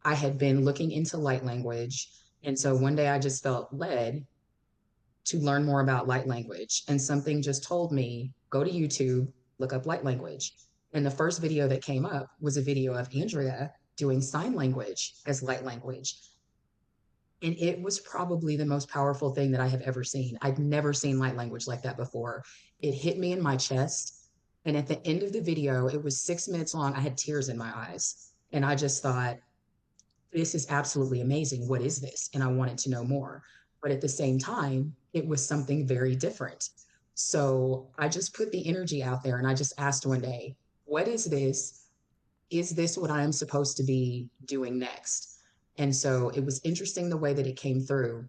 I had been looking into light language. And so one day I just felt led to learn more about light language. And something just told me, go to YouTube, look up light language. And the first video that came up was a video of Andrea doing sign language as light language. And it was probably the most powerful thing that I have ever seen. I'd never seen light language like that before. It hit me in my chest. And at the end of the video, it was 6 minutes long. I had tears in my eyes. And I just thought, this is absolutely amazing. What is this? And I wanted to know more. But at the same time, it was something very different. So I just put the energy out there and I just asked one day, what is this? Is this what I am supposed to be doing next? And so it was interesting the way that it came through.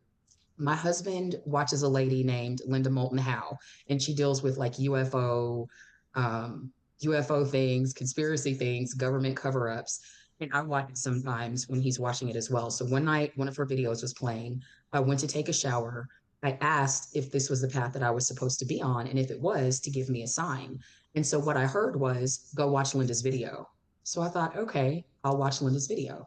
My husband watches a lady named Linda Moulton Howe, and she deals with like um, UFO things, conspiracy things, government cover ups. And I watch it sometimes when he's watching it as well. So one night, one of her videos was playing. I went to take a shower. I asked if this was the path that I was supposed to be on, and if it was, to give me a sign. And so what I heard was, go watch Linda's video. So I thought, okay, I'll watch Linda's video.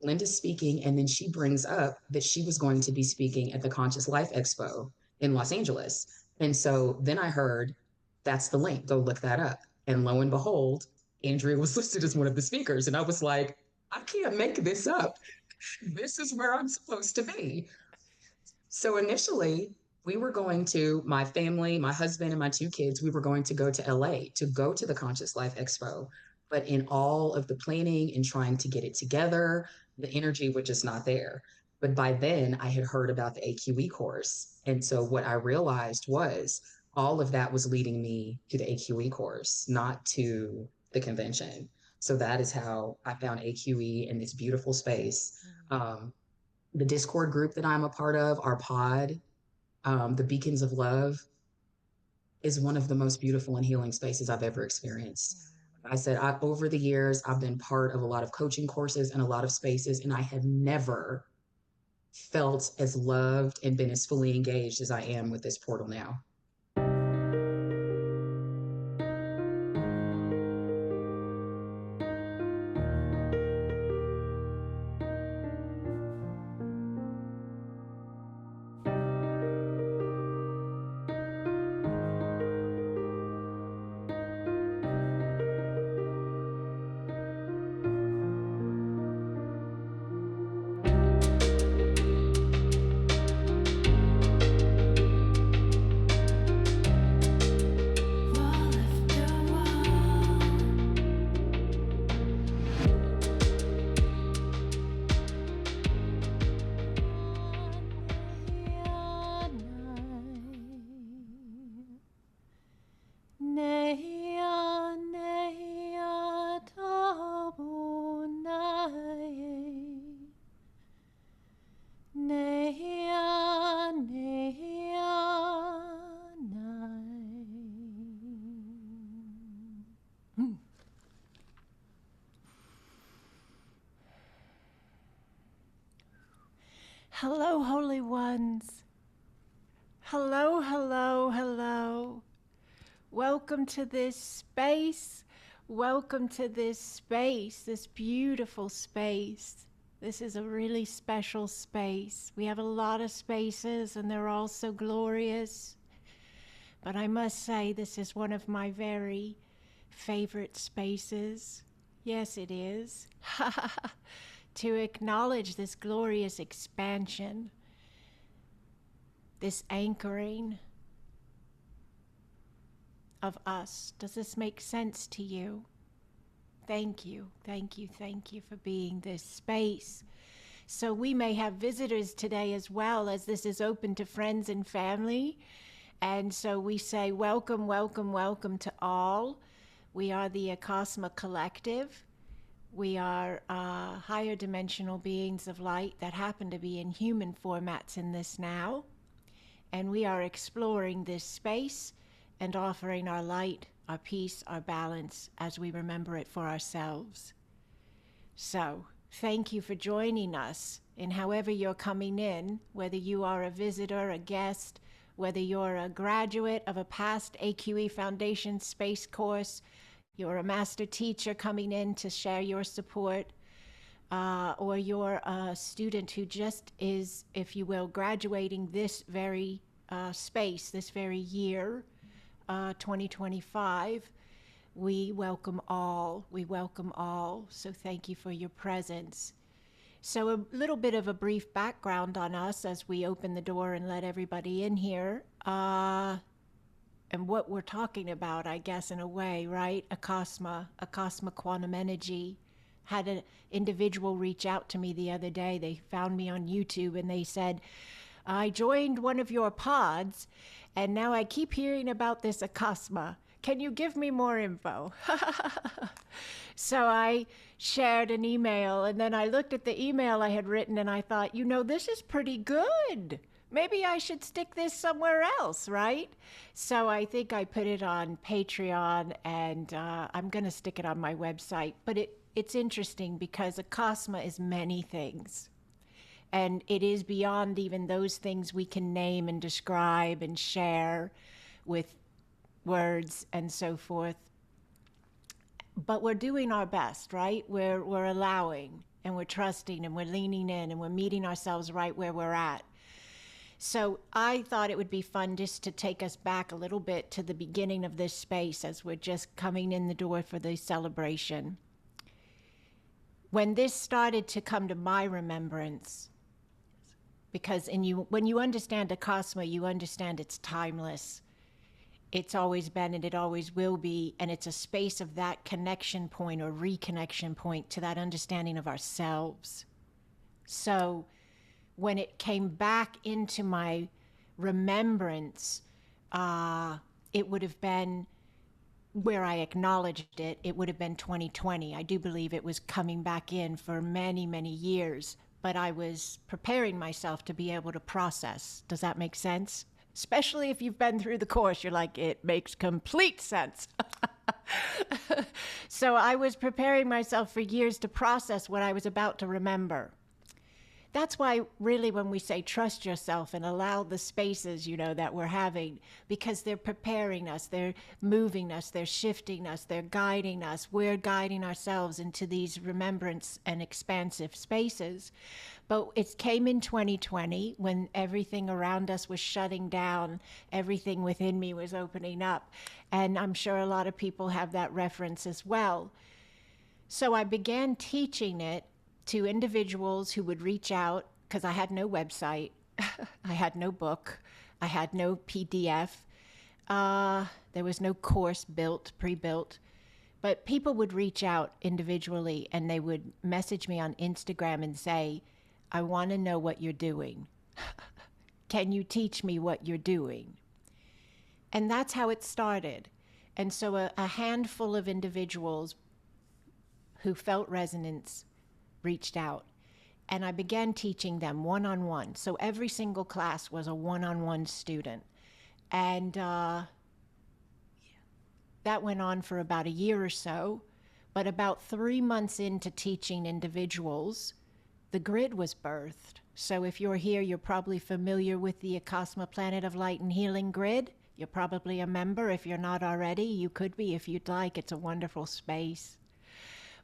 Linda's speaking, and then she brings up that she was going to be speaking at the Conscious Life Expo in Los Angeles. And so then I heard, that's the link, go look that up. And lo and behold, Andrea was listed as one of the speakers. And I was like, I can't make this up. This is where I'm supposed to be. So initially, we were going to, my family, my husband, and my two kids, we were going to go to LA to go to the Conscious Life Expo. But in all of the planning and trying to get it together, the energy was just not there. But by then, I had heard about the AQE course. And so what I realized was all of that was leading me to the AQE course, not to the convention. So that is how I found AQE in this beautiful space. The Discord group that I'm a part of, our pod, the Beacons of Love, is one of the most beautiful and healing spaces I've ever experienced. I said, over the years, I've been part of a lot of coaching courses and a lot of spaces, and I have never felt as loved and been as fully engaged as I am with this portal now. Hello, holy ones. Hello, hello, hello. Welcome to this space. Welcome to this space, this beautiful space. This is a really special space. We have a lot of spaces and they're all so glorious. But I must say, this is one of my very favorite spaces. Yes, it is. To acknowledge this glorious expansion, this anchoring of us. Does this make sense to you? Thank you, thank you, thank you for being this space. So we may have visitors today as well, as this is open to friends and family. And so we say welcome, welcome, welcome to all. We are the Acasma Collective. We are higher dimensional beings of light that happen to be in human formats in this now. And we are exploring this space and offering our light, our peace, our balance as we remember it for ourselves. So, thank you for joining us in however you're coming in, whether you are a visitor, a guest, whether you're a graduate of a past AQE Foundation space course, you're a master teacher coming in to share your support, or you're a student who just is, if you will, graduating this very space, this very year, 2025, we welcome all. We welcome all. So thank you for your presence. So a little bit of a brief background on us as we open the door and let everybody in here. And what we're talking about, I guess, in a way, right? Acasma quantum energy. Had an individual reach out to me the other day. They found me on YouTube and they said, I joined one of your pods and now I keep hearing about this Acasma. Can you give me more info? So I shared an email and then I looked at the email I had written and I thought, this is pretty good. Maybe I should stick this somewhere else, right? So I think I put it on Patreon and I'm going to stick it on my website. But it's interesting because Acasma is many things. And it is beyond even those things we can name and describe and share with words and so forth. But we're doing our best, right? We're allowing and we're trusting and we're leaning in and we're meeting ourselves right where we're at. So I thought it would be fun just to take us back a little bit to the beginning of this space as we're just coming in the door for the celebration. When this started to come to my remembrance, because when you understand Acasma, you understand it's timeless. It's always been and it always will be, and it's a space of that connection point or reconnection point to that understanding of ourselves. So when it came back into my remembrance, it would have been where I acknowledged it, it would have been 2020. I do believe it was coming back in for many, many years, but I was preparing myself to be able to process. Does that make sense? Especially if you've been through the course, you're like, it makes complete sense. So I was preparing myself for years to process what I was about to remember. That's why really when we say trust yourself and allow the spaces, that we're having, because they're preparing us, they're moving us, they're shifting us, they're guiding us. We're guiding ourselves into these remembrance and expansive spaces. But it came in 2020 when everything around us was shutting down, everything within me was opening up. And I'm sure a lot of people have that reference as well. So I began teaching it to individuals who would reach out, because I had no website, I had no book, I had no PDF, there was no course pre-built, but people would reach out individually and they would message me on Instagram and say, I want to know what you're doing. Can you teach me what you're doing? And that's how it started. And so a handful of individuals who felt resonance reached out, and I began teaching them one-on-one. So every single class was a one-on-one student. And that went on for about a year or so. But about 3 months into teaching individuals, the grid was birthed. So if you're here, you're probably familiar with the Acasma Planet of Light and Healing grid. You're probably a member. If you're not already, you could be if you'd like. It's a wonderful space.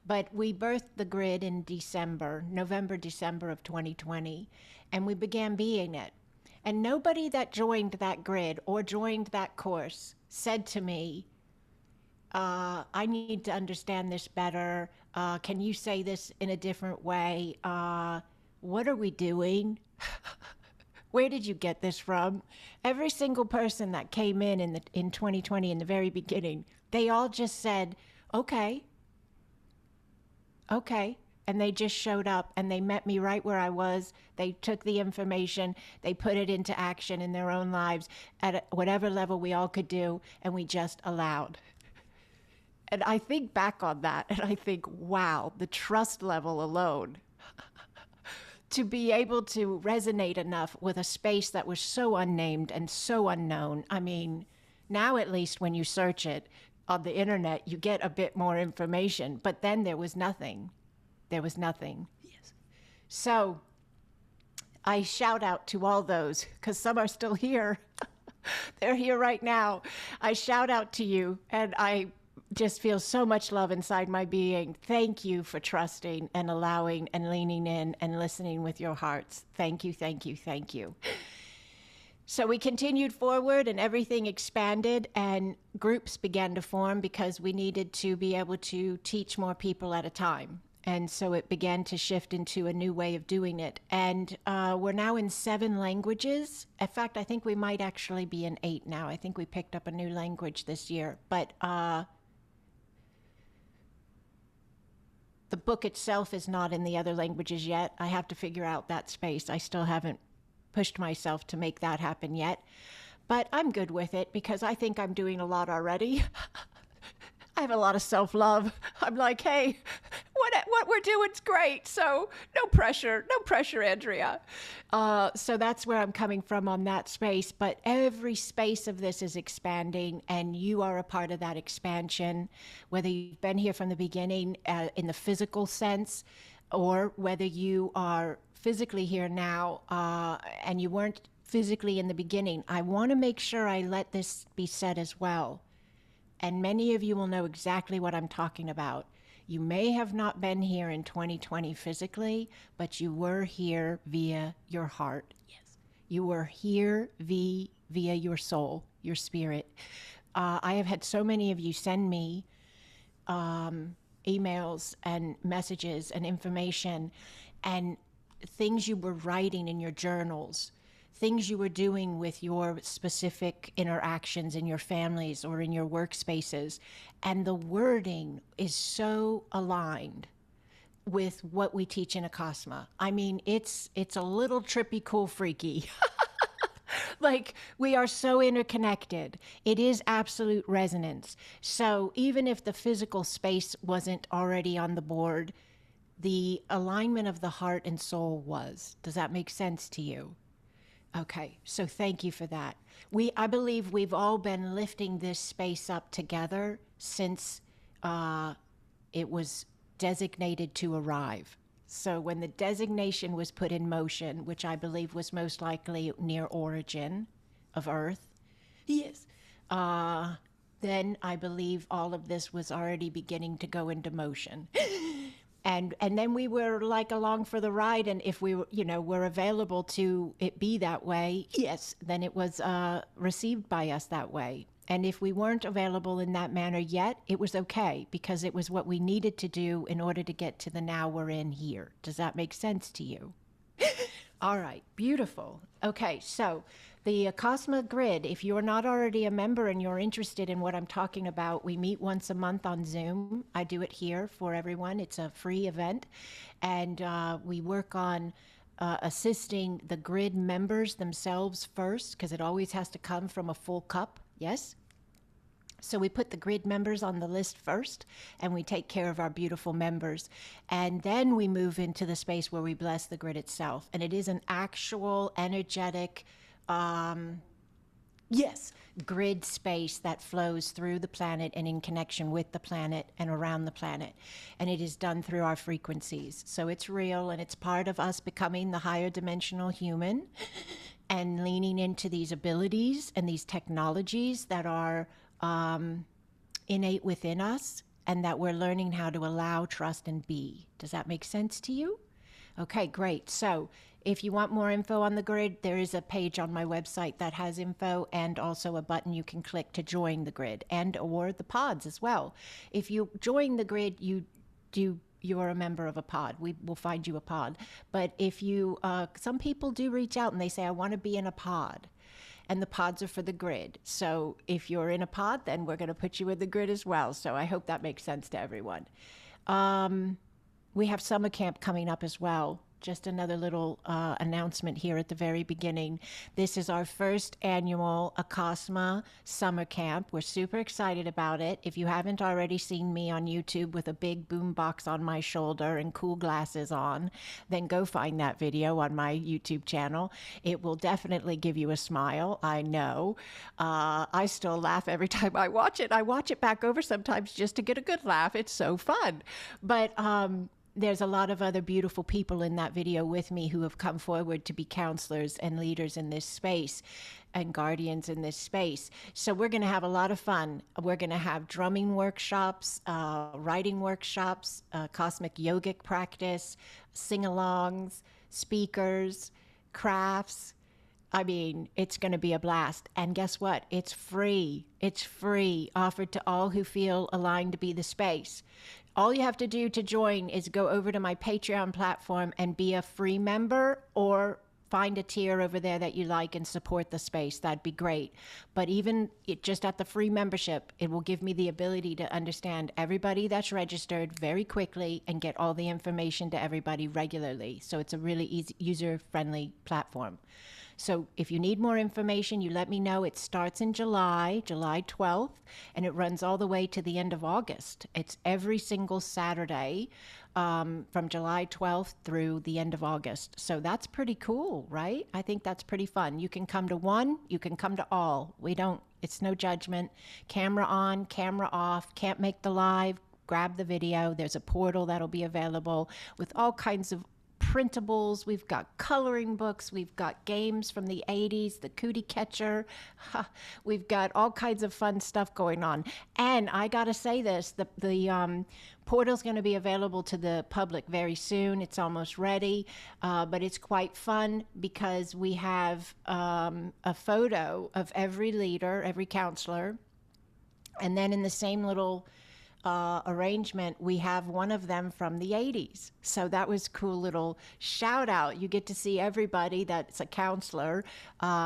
But we birthed the grid in November, December of 2020, and we began being it. And nobody that joined that grid or joined that course said to me, I need to understand this better. Can you say this in a different way? What are we doing? Where did you get this from? Every single person that came in 2020 in the very beginning, they all just said, okay. And they just showed up and they met me right where I was. They took the information, they put it into action in their own lives at whatever level we all could do, and we just allowed. And I think back on that and I think, wow, the trust level alone to be able to resonate enough with a space that was so unnamed and so unknown. I mean, now at least when you search it on the internet, you get a bit more information, but then there was nothing. There was nothing. Yes. So I shout out to all those, because some are still here. They're here right now. I shout out to you, and I just feel so much love inside my being. Thank you for trusting and allowing and leaning in and listening with your hearts. Thank you, thank you, thank you. So we continued forward and everything expanded and groups began to form because we needed to be able to teach more people at a time. And so it began to shift into a new way of doing it. And we're now in 7 languages. In fact, I think we might actually be in 8 now. I think we picked up a new language this year. But the book itself is not in the other languages yet. I have to figure out that space. I still haven't pushed myself to make that happen yet. But I'm good with it because I think I'm doing a lot already. I have a lot of self-love. I'm like, hey, what we're doing's great. So no pressure, Andrea. So that's where I'm coming from on that space. But every space of this is expanding, and you are a part of that expansion, whether you've been here from the beginning in the physical sense, or whether you are physically here now and you weren't physically in the beginning. I want to make sure I let this be said as well. And many of you will know exactly what I'm talking about. You may have not been here in 2020 physically, but you were here via your heart. Yes. You were here via your soul, your spirit. I have had so many of you send me emails and messages and information and things you were writing in your journals, things you were doing with your specific interactions in your families or in your workspaces. And the wording is so aligned with what we teach in Acasma. I mean, it's a little trippy, cool, freaky. Like, we are so interconnected. It is absolute resonance. So even if the physical space wasn't already on the board, the alignment of the heart and soul was. Does that make sense to you? Okay, so thank you for that. I believe we've all been lifting this space up together since it was designated to arrive. So when the designation was put in motion, which I believe was most likely near origin of Earth, yes, then I believe all of this was already beginning to go into motion. And then we were like along for the ride, and if we were available to it be that way, yes, then it was received by us that way. And if we weren't available in that manner yet, it was okay, because it was what we needed to do in order to get to the now we're in here. Does that make sense to you? All right, beautiful. Okay, so the Acasma Grid, if you're not already a member and you're interested in what I'm talking about, we meet once a month on Zoom. I do it here for everyone. It's a free event. And we work on assisting the Grid members themselves first, because it always has to come from a full cup. Yes? So we put the Grid members on the list first, and we take care of our beautiful members. And then we move into the space where we bless the Grid itself. And it is an actual energetic, Grid space that flows through the planet and in connection with the planet and around the planet. And it is done through our frequencies. So it's real, and it's part of us becoming the higher dimensional human and leaning into these abilities and these technologies that are innate within us, and that we're learning how to allow, trust, and be. Does that make sense to you? Okay, great. So if you want more info on the Grid, there is a page on my website that has info, and also a button you can click to join the Grid, and or the pods as well. If you join the Grid, you're a member of a pod. We will find you a pod. But if you, some people do reach out and they say, I want to be in a pod. And the pods are for the Grid. So if you're in a pod, then we're going to put you in the Grid as well. So I hope that makes sense to everyone. We have summer camp coming up as well. Just another little announcement here at the very beginning. This is our first annual Acasma summer camp. We're super excited about it. If you haven't already seen me on YouTube with a big boom box on my shoulder and cool glasses on, then go find that video on my YouTube channel. It will definitely give you a smile, I know. I still laugh every time I watch it. I watch it back over sometimes just to get a good laugh. It's so fun. But there's a lot of other beautiful people in that video with me who have come forward to be counselors and leaders in this space and guardians in this space. So we're going to have a lot of fun. We're going to have drumming workshops, writing workshops, cosmic yogic practice, sing-alongs, speakers, crafts. I mean, it's going to be a blast. And guess what? It's free. It's free, offered to all who feel aligned to be the space. All you have to do to join is go over to my Patreon platform and be a free member, or find a tier over there that you like and support the space. That'd be great. But even just at the free membership, it will give me the ability to understand everybody that's registered very quickly and get all the information to everybody regularly. So it's a really easy, user-friendly platform. So if you need more information, you let me know. It starts in July 12th, and it runs all the way to the end of August. It's every single Saturday from July 12th through the end of August. So that's pretty cool, right? I think that's pretty fun. You can come to one, you can come to all. It's no judgment. Camera on, camera off, can't make the live, grab the video. There's a portal that'll be available with all kinds of printables. We've got coloring books. We've got games from the 80s, the cootie catcher. We've got all kinds of fun stuff going on. And I got to say this, the portal's going to be available to the public very soon. It's almost ready, but it's quite fun because we have a photo of every leader, every counselor. And then in the same little arrangement, we have one of them from the 80s. So that was a cool little shout out. You get to see everybody that's a counselor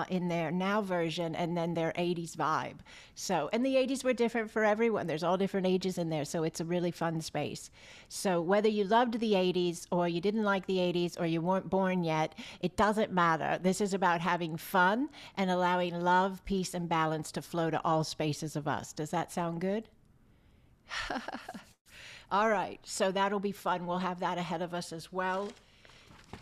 in their now version and then their 80s vibe. So, and the 80s were different for everyone. There's all different ages in there. So it's a really fun space. So whether you loved the 80s or you didn't like the 80s or you weren't born yet, it doesn't matter. This is about having fun and allowing love, peace, and balance to flow to all spaces of us. Does that sound good? All right, so that'll be fun. We'll have that ahead of us as well.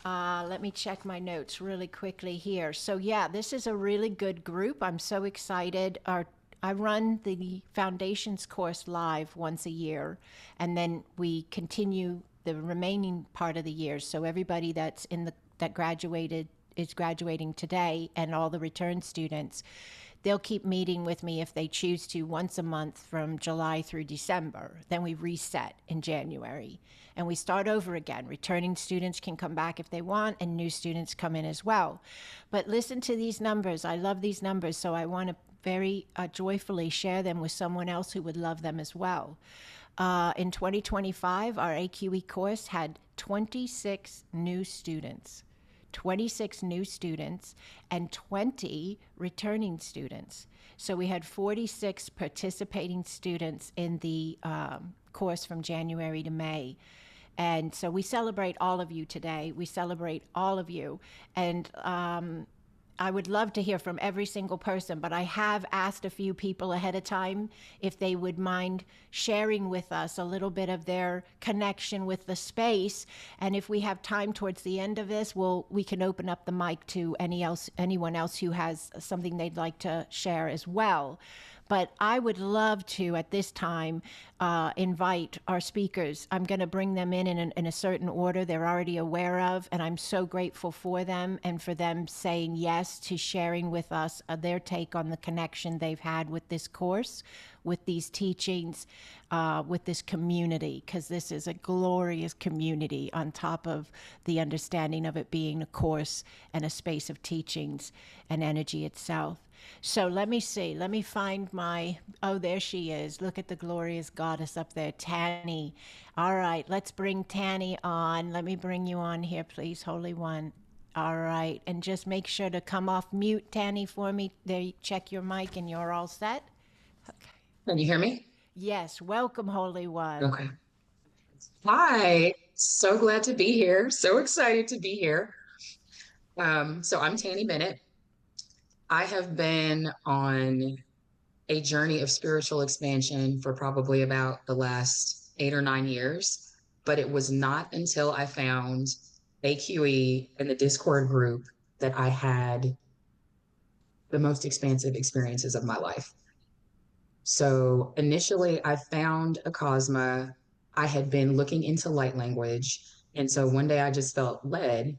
Let me check my notes really quickly here. So yeah, this is a really good group. I'm so excited. I run the Foundations course live once a year, and then we continue the remaining part of the year. So everybody that graduated is graduating today, and all the return students, they'll keep meeting with me if they choose to once a month from July through December. Then we reset in January and we start over again. Returning students can come back if they want, and new students come in as well. But listen to these numbers. I love these numbers, so I want to very joyfully share them with someone else who would love them as well. In 2025, our AQE course had 26 new students. 26 new students and 20 returning students. So we had 46 participating students in the course from January to May. And so we celebrate all of you today. We celebrate all of you. And I would love to hear from every single person, but I have asked a few people ahead of time if they would mind sharing with us a little bit of their connection with the space. And if we have time towards the end of this, we can open up the mic to anyone else who has something they'd like to share as well. But I would love to, at this time, invite our speakers. I'm going to bring them in a certain order they're already aware of, and I'm so grateful for them and for them saying yes to sharing with us their take on the connection they've had with this course, with these teachings, with this community, because this is a glorious community on top of the understanding of it being a course and a space of teachings and energy itself. So let me see. Let me find there she is. Look at the glorious goddess up there, Tanny. All right, let's bring Tanny on. Let me bring you on here, please, Holy One. All right, and just make sure to come off mute, Tanny, for me. There, check your mic and you're all set. Okay. Can you hear me? Yes, welcome, Holy One. Okay. Hi, so glad to be here. So excited to be here. So I'm Tanny Bennett. I have been on a journey of spiritual expansion for probably about the last 8 or 9 years, but it was not until I found AQE in the Discord group that I had the most expansive experiences of my life. So initially I found Acasma I had been looking into light language. And so one day I just felt led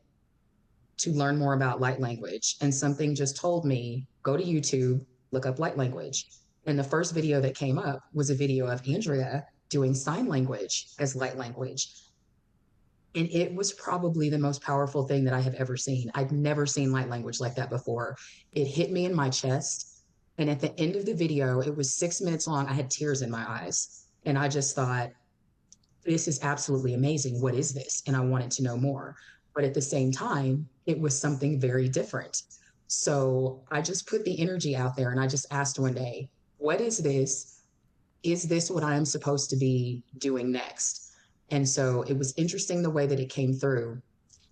to learn more about light language. And something just told me, go to YouTube, look up light language. And the first video that came up was a video of Andrea doing sign language as light language. And it was probably the most powerful thing that I have ever seen. I'd never seen light language like that before. It hit me in my chest. And at the end of the video, it was 6 minutes long. I had tears in my eyes. And I just thought, this is absolutely amazing. What is this? And I wanted to know more. But at the same time, it was something very different. So I just put the energy out there and I just asked one day, what is this? Is this what I am supposed to be doing next? And so it was interesting the way that it came through.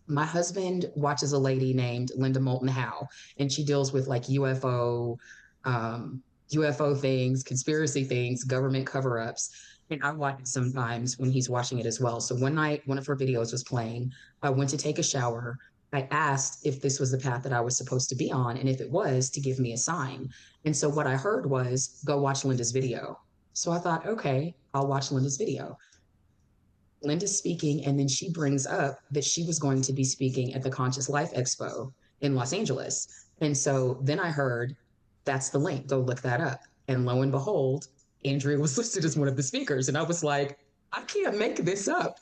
My husband watches a lady named Linda Moulton Howe, and she deals with like um, UFO things, conspiracy things, government cover ups. And I watch it sometimes when he's watching it as well. So one night, one of her videos was playing. I went to take a shower. I asked if this was the path that I was supposed to be on, and if it was, to give me a sign. And so what I heard was, go watch Linda's video. So I thought, okay, I'll watch Linda's video. Linda's speaking, and then she brings up that she was going to be speaking at the Conscious Life Expo in Los Angeles. And so then I heard, that's the link, go look that up. And lo and behold, Andrea was listed as one of the speakers. And I was like, I can't make this up.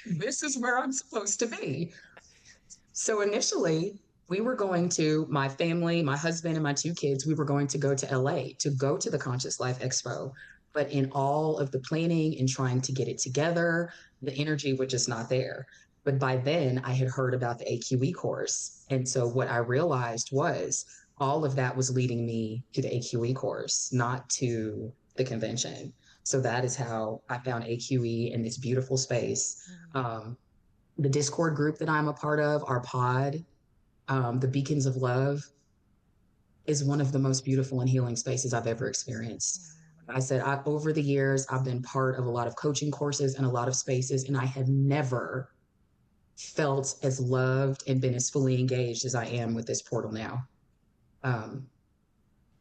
This is where I'm supposed to be. So initially, we were going to, my family, my husband, and my two kids, we were going to go to LA to go to the Conscious Life Expo. But in all of the planning and trying to get it together, the energy was just not there. But by then, I had heard about the AQE course. And so what I realized was all of that was leading me to the AQE course, not to the convention. So that is how I found AQE in this beautiful space. The Discord group that I'm a part of, our pod, the Beacons of Love, is one of the most beautiful and healing spaces I've ever experienced. I said, over the years, I've been part of a lot of coaching courses and a lot of spaces, and I have never felt as loved and been as fully engaged as I am with this portal now. Um,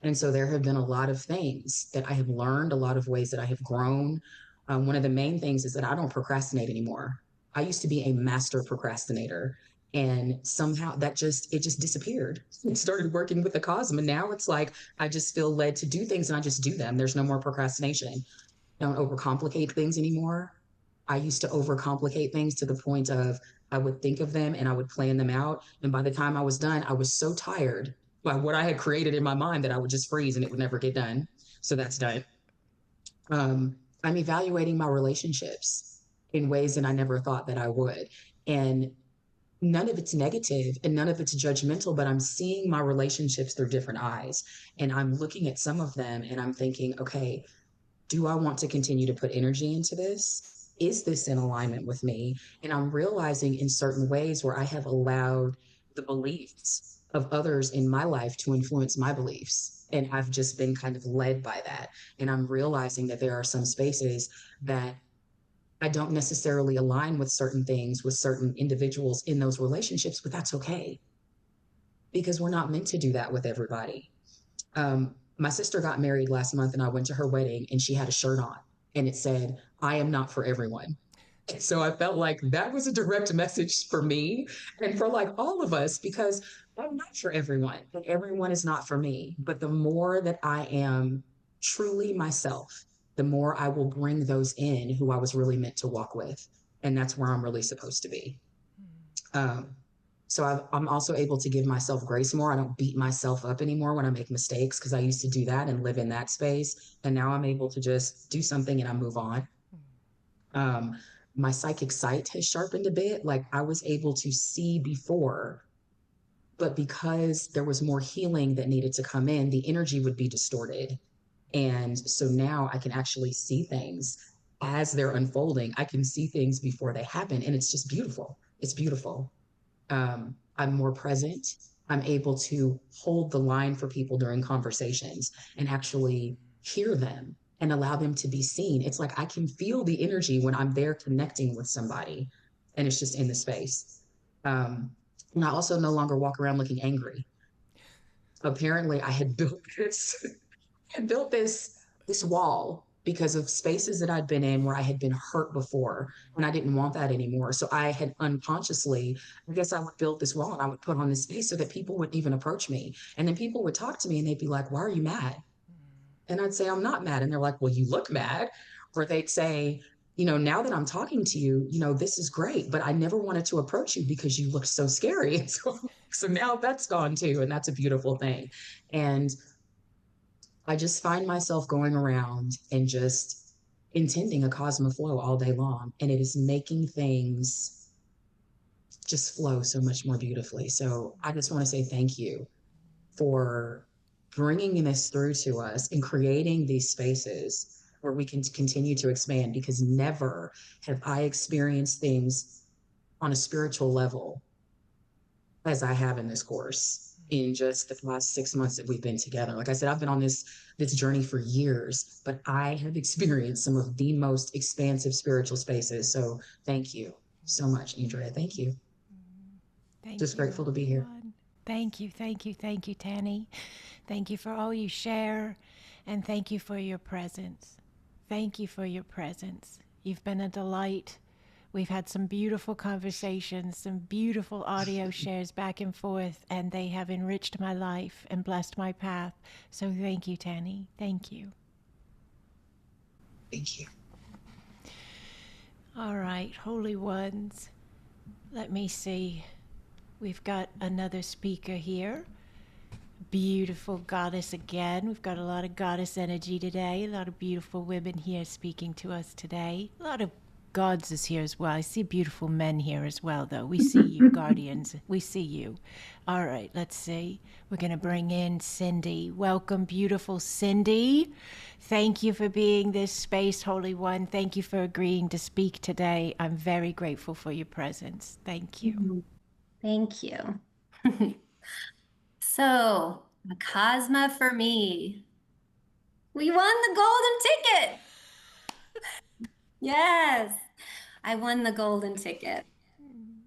and so there have been a lot of things that I have learned, a lot of ways that I have grown. One of the main things is that I don't procrastinate anymore. I used to be a master procrastinator, and somehow it just disappeared. It started working with Acasma. Now it's like I just feel led to do things and I just do them. There's no more procrastination. I don't overcomplicate things anymore. I used to overcomplicate things to the point of I would think of them and I would plan them out. And by the time I was done, I was so tired by what I had created in my mind that I would just freeze and it would never get done. So that's done. I'm evaluating my relationships in ways that I never thought that I would. And none of it's negative and none of it's judgmental, but I'm seeing my relationships through different eyes. And I'm looking at some of them and I'm thinking, okay, do I want to continue to put energy into this? Is this in alignment with me? And I'm realizing in certain ways where I have allowed the beliefs of others in my life to influence my beliefs. And I've just been kind of led by that. And I'm realizing that there are some spaces that I don't necessarily align with certain things with certain individuals in those relationships, but that's okay because we're not meant to do that with everybody. My sister got married last month and I went to her wedding and she had a shirt on and it said, I am not for everyone. So I felt like that was a direct message for me and for like all of us because I'm not for everyone and everyone is not for me. But the more that I am truly myself, the more I will bring those in who I was really meant to walk with. And that's where I'm really supposed to be. Um, so I'm also able to give myself grace more. I don't beat myself up anymore when I make mistakes because I used to do that and live in that space. And now I'm able to just do something and I move on. Um, my psychic sight has sharpened a bit. Like I was able to see before, but because there was more healing that needed to come in, the energy would be distorted. And so now I can actually see things as they're unfolding. I can see things before they happen. And it's just beautiful. It's beautiful. I'm more present. I'm able to hold the line for people during conversations and actually hear them and allow them to be seen. It's like I can feel the energy when I'm there connecting with somebody and it's just in the space. And I also no longer walk around looking angry. Apparently I had built this, I built this wall because of spaces that I'd been in where I had been hurt before and I didn't want that anymore. So I had unconsciously, I guess I would build this wall and I would put on this space so that people wouldn't even approach me. And then people would talk to me and they'd be like, "Why are you mad?" And I'd say, "I'm not mad." And they're like, "Well, you look mad." Or they'd say, "Now that I'm talking to you, this is great, but I never wanted to approach you because you looked so scary." And so now that's gone too. And that's a beautiful thing. And I just find myself going around and just intending Acasma flow all day long. And it is making things just flow so much more beautifully. So I just want to say thank you for bringing this through to us and creating these spaces where we can continue to expand, because never have I experienced things on a spiritual level as I have in this course in just the last 6 months that we've been together. Like I said, I've been on this journey for years, but I have experienced some of the most expansive spiritual spaces. So thank you so much, Andrea. Thank you. Thank Just you, grateful to be Holy here. One. Thank you, thank you, thank you, Tanny. Thank you for all you share, and thank you for your presence. Thank you for your presence. You've been a delight. We've had some beautiful conversations, some beautiful audio shares back and forth, and they have enriched my life and blessed my path. So thank you, Tanny. Thank you. Thank you. All right, Holy Ones. Let me see. We've got another speaker here. Beautiful goddess again. We've got a lot of goddess energy today. A lot of beautiful women here speaking to us today. A lot of gods is here as well. I see beautiful men here as well, though. We see you, guardians. We see you. All right, let's see. We're going to bring in Cindy. Welcome, beautiful Cindy. Thank you for being this space, Holy One. Thank you for agreeing to speak today. I'm very grateful for your presence. Thank you. Thank you. So, Acasma for me. We won the golden ticket. Yes, I won the golden ticket.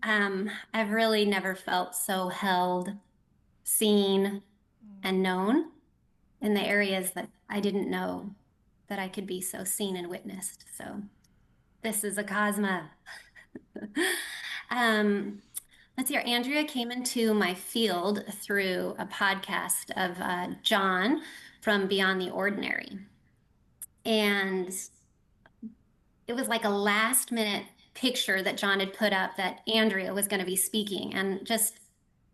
I've really never felt so held, seen, and known in the areas that I didn't know that I could be so seen and witnessed. So, this is Acasma. Let's see, Andrea came into my field through a podcast of John from Beyond the Ordinary. And it was like a last minute picture that John had put up that Andrea was going to be speaking. And just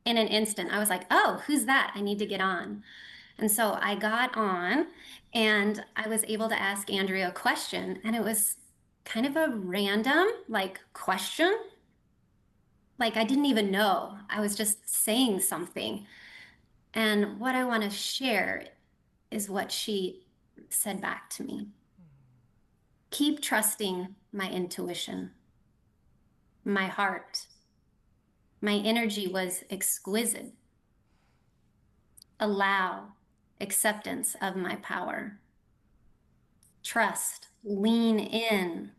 in an instant, I was like, oh, who's that? I need to get on. And so I got on and I was able to ask Andrea a question. And it was kind of a random question. Like I didn't even know. I was just saying something. And what I want to share is what she said back to me. Keep trusting my intuition, my heart. My energy was exquisite. Allow acceptance of my power. Trust, lean in.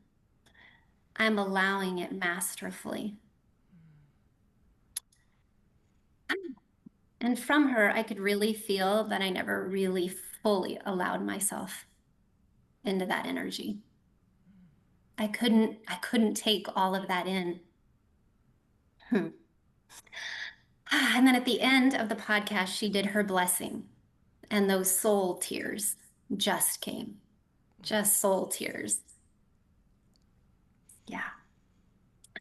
I'm allowing it masterfully. And from her, I could really feel that I never really fully allowed myself into that energy. I couldn't take all of that in. And then at the end of the podcast, she did her blessing, and those soul tears just came, just soul tears. Yeah.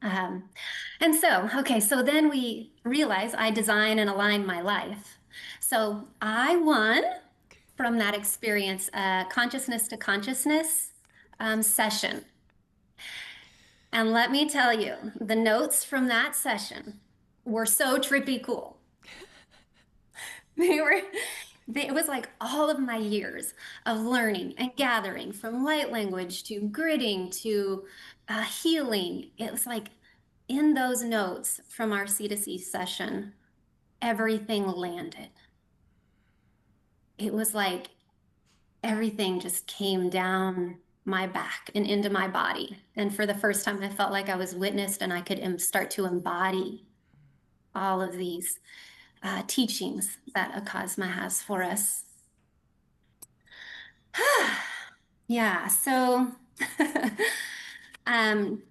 And so then we realize I design and align my life. So I won from that experience, consciousness to consciousness session. And let me tell you, the notes from that session were so trippy cool. It was like all of my years of learning and gathering, from light language to gridding to healing. It was like in those notes from our C2C session, everything landed. It was like everything just came down my back and into my body. And for the first time, I felt like I was witnessed and I could start to embody all of these teachings that Acasma has for us. Yeah. So, um,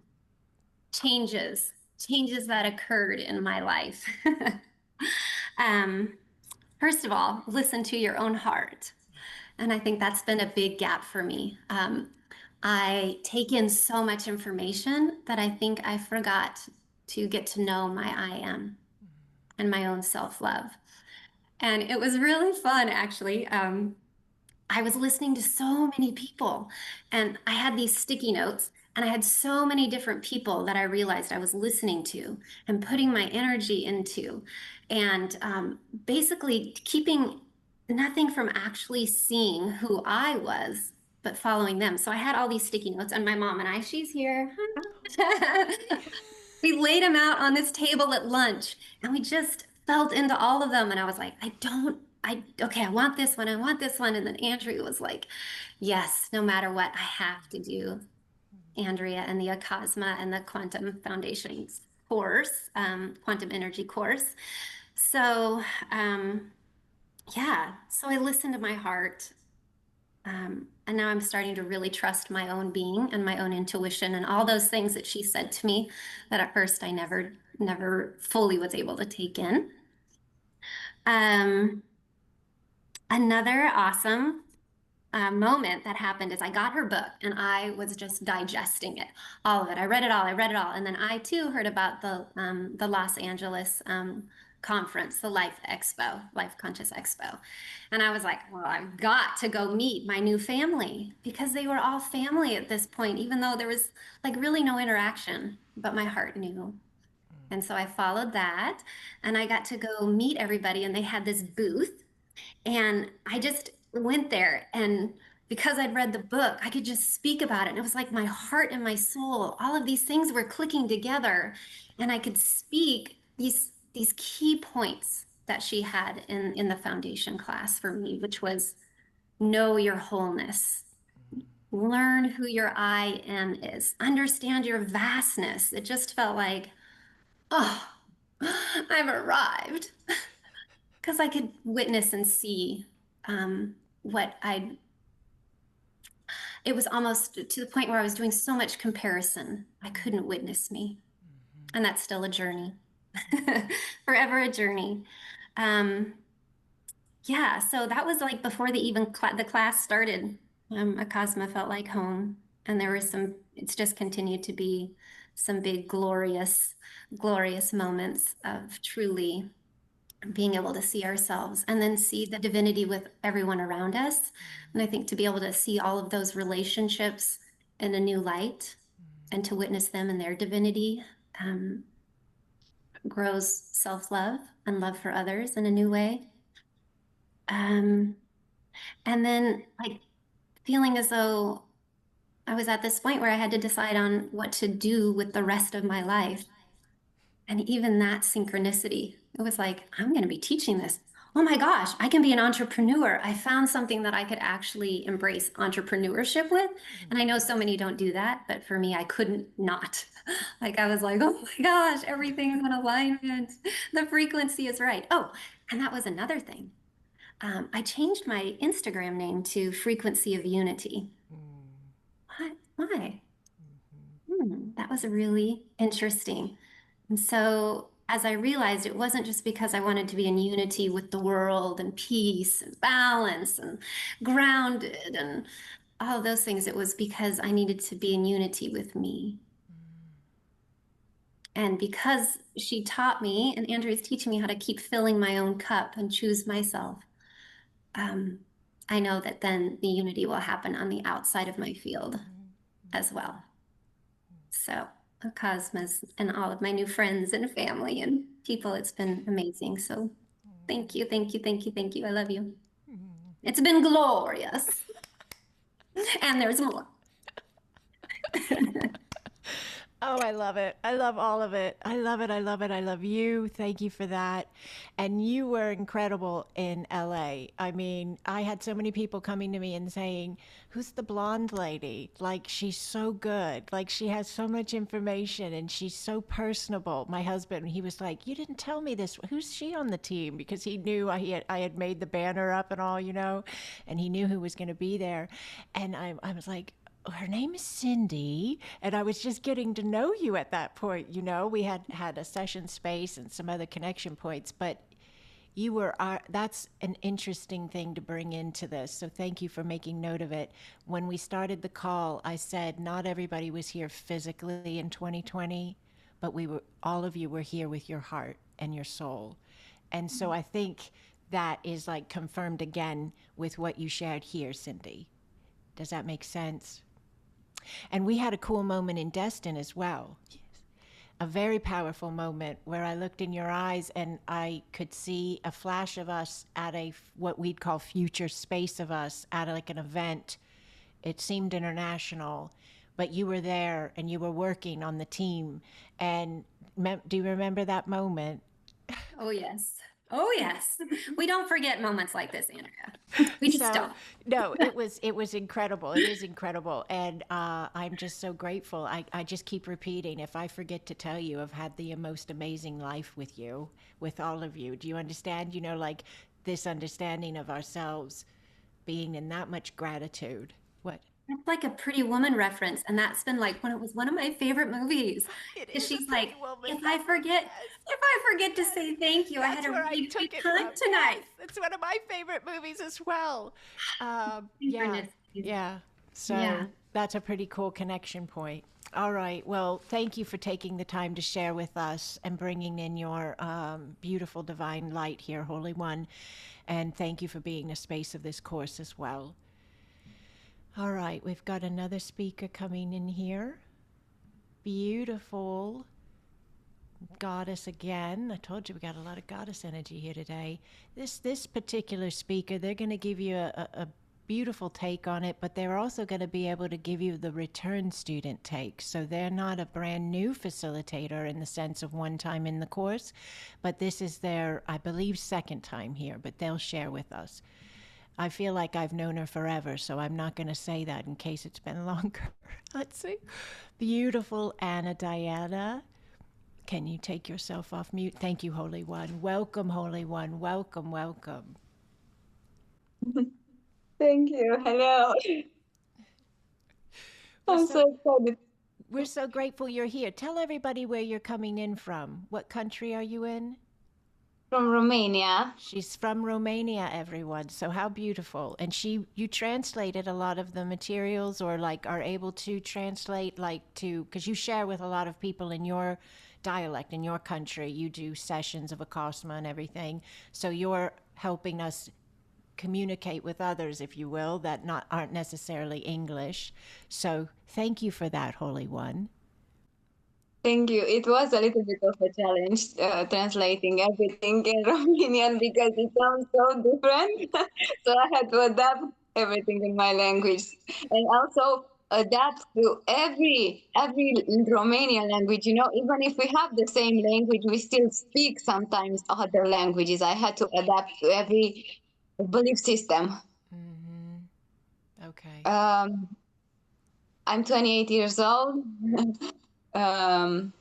changes that occurred in my life. um, First of all, listen to your own heart. And I think that's been a big gap for me. I take in so much information that I think I forgot to get to know my I am and my own self love. And it was really fun, actually. I was listening to so many people, and I had these sticky notes, and I had so many different people that I realized I was listening to and putting my energy into, and basically keeping nothing from actually seeing who I was, but following them. So I had all these sticky notes, and my mom and I, she's here. We laid them out on this table at lunch, and we just felt into all of them. And I was like, okay, I want this one, I want this one. And then Andrea was like, yes, no matter what, I have to do Andrea and the Acasma and the Quantum Foundations course, quantum energy course. So, yeah, so I listened to my heart. And now I'm starting to really trust my own being and my own intuition and all those things that she said to me that at first I never fully was able to take in. Um, Another awesome moment that happened is I got her book and I was just digesting it, all of it. I read it all. I read it all, and then I too heard about the Los Angeles conference, the Life Expo, Life Conscious Expo, and I was like, well, I've got to go meet my new family because they were all family at this point, even though there was like really no interaction, but my heart knew. And so I followed that, and I got to go meet everybody, and they had this booth and I just went there, and because I'd read the book, I could just speak about it. And it was like my heart and my soul, all of these things were clicking together, and I could speak these key points that she had in the foundation class for me, which was know your wholeness, learn who your I am is, understand your vastness. It just felt like, oh, I've arrived because I could witness and see what it was almost to the point where I was doing so much comparison, I couldn't witness me. And that's still a journey, forever a journey. Um, yeah, so that was like before the class started. Acasma felt like home, and there was it's just continued to be some big, glorious moments of truly being able to see ourselves and then see the divinity with everyone around us. And I think to be able to see all of those relationships in a new light and to witness them in their divinity grows self-love and love for others in a new way. And then like feeling as though I was at this point where I had to decide on what to do with the rest of my life. And even that synchronicity, it was like, I'm going to be teaching this. Oh my gosh, I can be an entrepreneur. I found something that I could actually embrace entrepreneurship with. And I know so many don't do that, but for me, I couldn't not. Like, I was like, oh my gosh, everything's in alignment. The frequency is right. Oh, and that was another thing. I changed my Instagram name to Frequency of Unity. What? Why? That was really interesting. And so, as I realized, it wasn't just because I wanted to be in unity with the world and peace and balance and grounded and all of those things. It was because I needed to be in unity with me. And because she taught me, and Andrea's teaching me how to keep filling my own cup and choose myself, I know that then the unity will happen on the outside of my field as well. So, Cosmos and all of my new friends and family and people, it's been amazing. So, thank you, thank you, thank you, thank you. I love you. It's been glorious. And there's more. Oh, I love it. I love all of it. I love it. I love it. I love you. Thank you for that. And you were incredible in LA. I mean, I had so many people coming to me and saying, "Who's the blonde lady? Like, she's so good. Like, she has so much information and she's so personable." My husband, he was like, "You didn't tell me this. Who's she on the team?" Because he knew I had made the banner up and all, and he knew who was going to be there. And I was like, her name is Cindy, and I was just getting to know you at that point. We had a session space and some other connection points, but you were that's an interesting thing to bring into this. So thank you for making note of it. When we started the call, I said not everybody was here physically in 2020, but all of you were here with your heart and your soul. And so I think that is like confirmed again with what you shared here, Cindy. Does that make sense? And we had a cool moment in Destin as well. A very powerful moment where I looked in your eyes and I could see a flash of us at what we'd call future space of us at like an event. It seemed international, but you were there and you were working on the team. And do you remember that moment? Oh, yes. Oh, yes. We don't forget moments like this, Andrea. We just don't. No, it was incredible. It is incredible, and I'm just so grateful. I just keep repeating. If I forget to tell you, I've had the most amazing life with you, with all of you. Do you understand? Like this understanding of ourselves, being in that much gratitude. What? It's like a Pretty Woman reference, and that's been like when it was one of my favorite movies. It Because is a she's Pretty like, Woman. If I forget to say thank you, I had That's a where I really took great it time from. tonight. Yes, it's one of my favorite movies as well. Yeah, Synchronicities. yeah. Yeah. So that's a pretty cool connection point. All right. Well, thank you for taking the time to share with us and bringing in your beautiful divine light here, Holy One. And thank you for being a space of this course as well. All right. We've got another speaker coming in here. Beautiful goddess again. I told you we got a lot of goddess energy here today. This particular speaker, they're going to give you a beautiful take on it, but they're also going to be able to give you the return student take. So they're not a brand new facilitator in the sense of one time in the course, but this is their, I believe, second time here, but they'll share with us. I feel like I've known her forever, so I'm not going to say that in case it's been longer. Let's see. Beautiful Anna Diana. Can you take yourself off mute? Thank you, Holy One. Welcome, Holy One. Welcome, welcome. Thank you. Hello. I'm so excited. We're so grateful you're here. Tell everybody where you're coming in from. What country are you in? From Romania. She's from Romania, everyone. So how beautiful. And you translated a lot of the materials, or like are able to translate, because you share with a lot of people in your dialect, in your country. You do sessions of Acasma and everything. So you're helping us communicate with others, if you will, that aren't necessarily English. So thank you for that, Holy One. Thank you. It was a little bit of a challenge translating everything in Romanian because it sounds so different. So I had to adapt everything in my language and also adapt to every Romanian language. Even if we have the same language, we still speak sometimes other languages. I had to adapt to every belief system. Mm-hmm. Okay. I'm 28 years old. I'm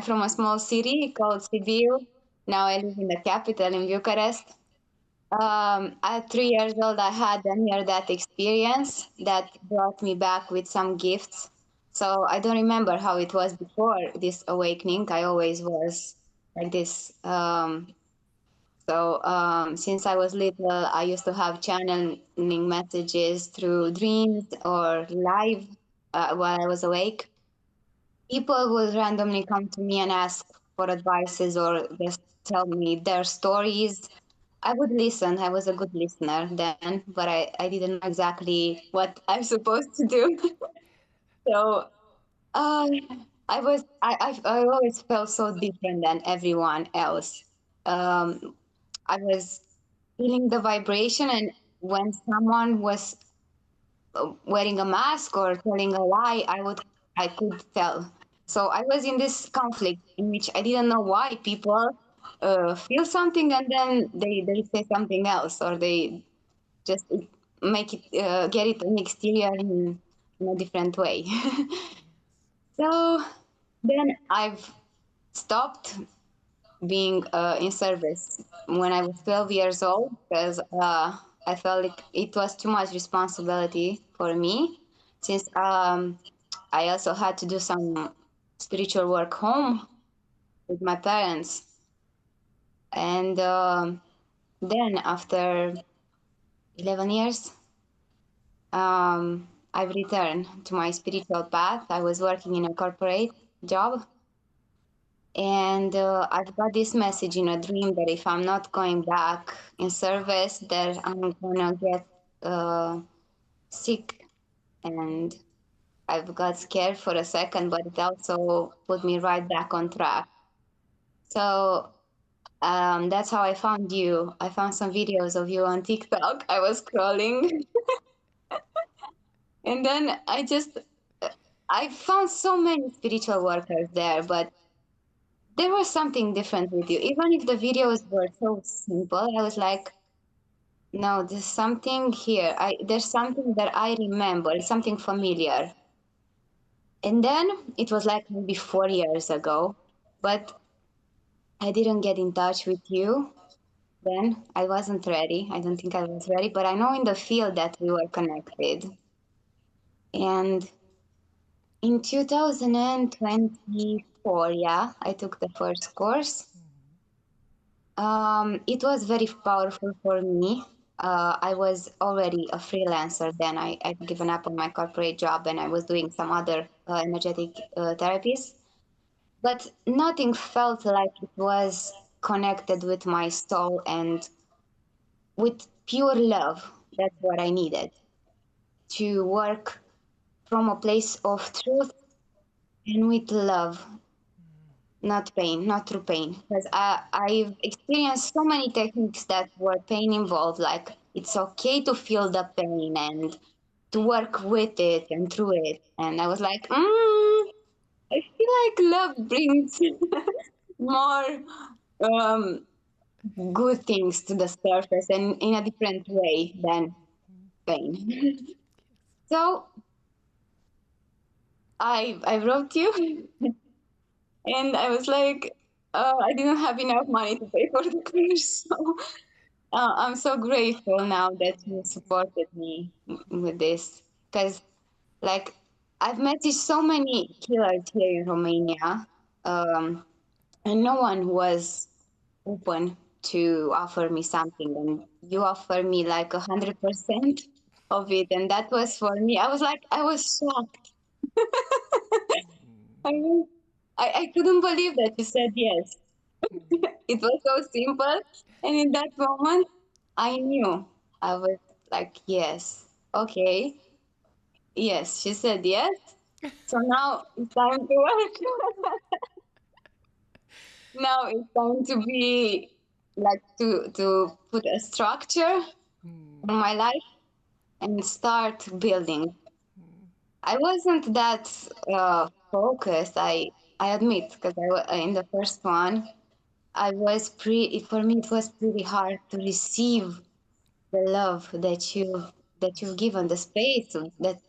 from a small city called Sibiu. Now I live in the capital in Bucharest. At 3 years old, I had a near-death experience that brought me back with some gifts. So I don't remember how it was before this awakening. I always was like this. Since I was little, I used to have channeling messages through dreams or live while I was awake. People would randomly come to me and ask for advices or just tell me their stories. I would listen. I was a good listener then, but I didn't know exactly what I'm supposed to do. So I always felt so different than everyone else. I was feeling the vibration, and when someone was wearing a mask or telling a lie, I could tell. So I was in this conflict in which I didn't know why people feel something and then they say something else, or they just make it get it an exterior in a different way. So then I've stopped being in service when I was 12 years old because I felt like it was too much responsibility for me, since I also had to do some spiritual work home with my parents. And then after 11 years, I've returned to my spiritual path. I was working in a corporate job, and I've got this message in a dream that if I'm not going back in service, that I'm gonna get sick. And I've got scared for a second, but it also put me right back on track. So that's how I found you. I found some videos of you on TikTok. I was scrolling, and then I found so many spiritual workers there, but there was something different with you. Even if the videos were so simple, I was like, no, there's something here. There's something that I remember, something familiar. And then it was like maybe 4 years ago, but I didn't get in touch with you then. I wasn't ready. I don't think I was ready, but I know in the field that we were connected. And in 2024, yeah, I took the first course. It was very powerful for me. I was already a freelancer then. I'd given up on my corporate job and I was doing some other energetic therapies. But nothing felt like it was connected with my soul and with pure love. That's what I needed to work from a place of truth and with love, not pain, not through pain. Because I've experienced so many techniques that were pain involved, like it's okay to feel the pain and to work with it and through it. And I was like, I feel like love brings more um, good things to the surface and in a different way than pain. So I wrote you and I was like, I didn't have enough money to pay for the course. So I'm so grateful now that you supported me with this. Because, like, I've messaged so many healers here in Romania, and no one was open to offer me something. And you offer me like 100% of it. And that was for me. I was like, I was shocked. I mean, I couldn't believe that you said yes. It was so simple. And in that moment, I knew. I was like, yes, okay, yes. She said yes. So now it's time to work. Now it's time to be like to put a structure on my life and start building. I wasn't that focused. I admit, because in the first one, I was for me it was pretty hard to receive the love that you've given the space that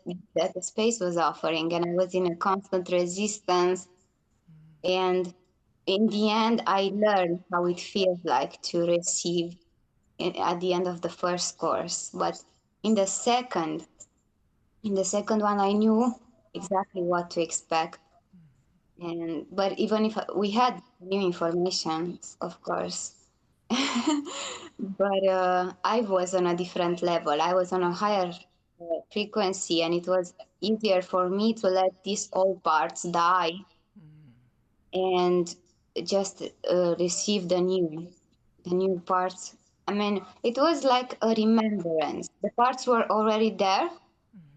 the space was offering, and I was in a constant resistance. And in the end, I learned how it feels like to receive at the end of the first course. But in the second, in the second one, I knew exactly what to expect. And but even if we had new information, of course, but I was on a different level. I was on a higher frequency, and it was easier for me to let these old parts die and just receive the new parts. I mean, it was like a remembrance. The parts were already there,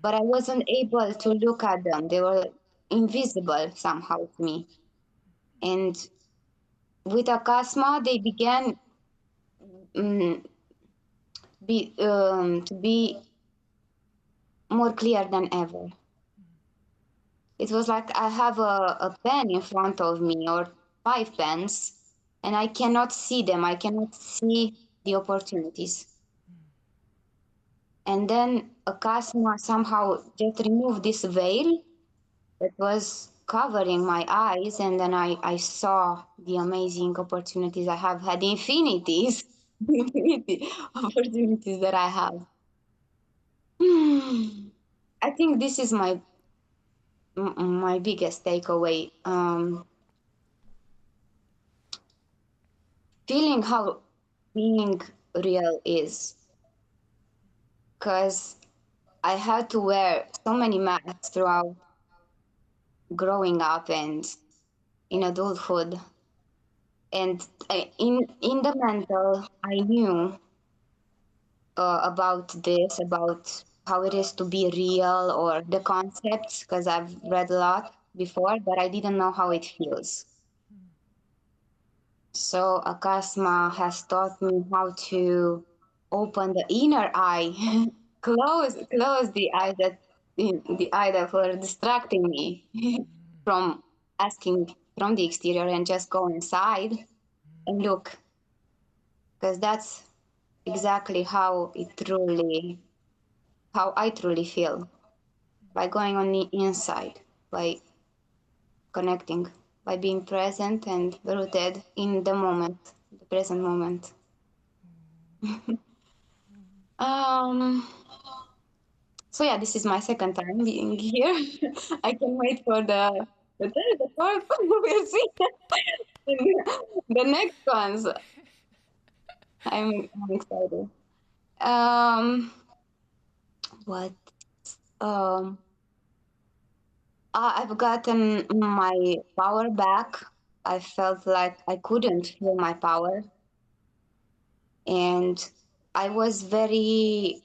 but I wasn't able to look at them. They were invisible somehow to me. And with Acasma, they began um, to be more clear than ever. it was like I have a pen in front of me or 5 pens, and I cannot see them. I cannot see the opportunities. And then Acasma somehow just removed this veil that was covering my eyes, and then I saw the amazing opportunities I have had, infinities, infinity opportunities that I have. I think this is my biggest takeaway. Feeling how being real is, because I had to wear so many masks throughout growing up and in adulthood. And in the mental, I knew about this, about how it is to be real or the concepts, because I've read a lot before, but I didn't know how it feels. So Acasma has taught me how to open the inner eye, close the eye that were distracting me from asking from the exterior, and just go inside and look, because that's exactly how I truly feel, by going on the inside, by connecting, by being present and rooted in the moment, the present moment. um so yeah, this is my second time being here. I can wait for the third, the fourth. We'll see. The next ones. I'm excited. um what I've gotten my power back. I felt like I couldn't feel my power, and I was very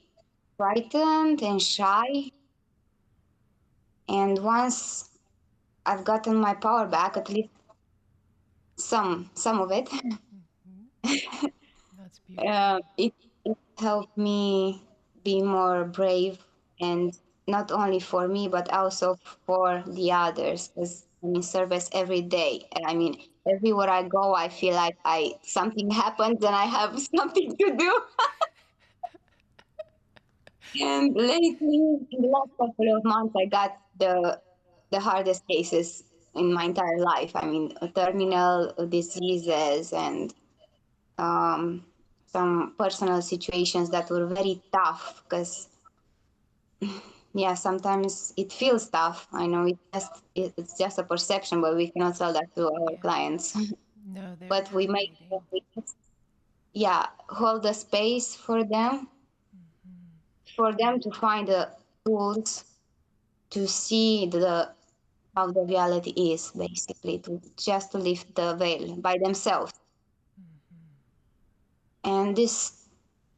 frightened and shy. And once I've gotten my power back, at least some of it, That's beautiful. it helped me be more brave, and not only for me but also for the others, because I'm in service every day. And I mean, everywhere I go, I feel like I something happens and I have something to do. And lately, in the last couple of months, I got the hardest cases in my entire life. I mean, terminal diseases and um, some personal situations that were very tough, because yeah, sometimes it feels tough. I know it's just a perception, but we cannot sell that to our Yeah. clients. No, they're But we make validating. yeah, hold the space for them to find the tools to see the how the reality is, basically, to just to lift the veil by themselves. And this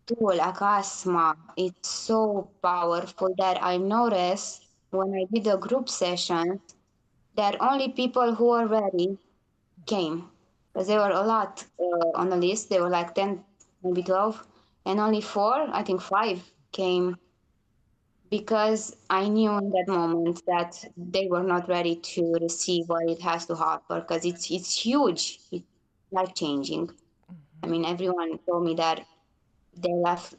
tool, Acasma, it's so powerful that I noticed when I did a group session that only people who are ready came. Because there were a lot on the list. There were like 10, maybe 12, and only 4, I think 5 came, because I knew in that moment that they were not ready to receive what it has to offer, because it's huge, it's life changing. I mean, everyone told me that their life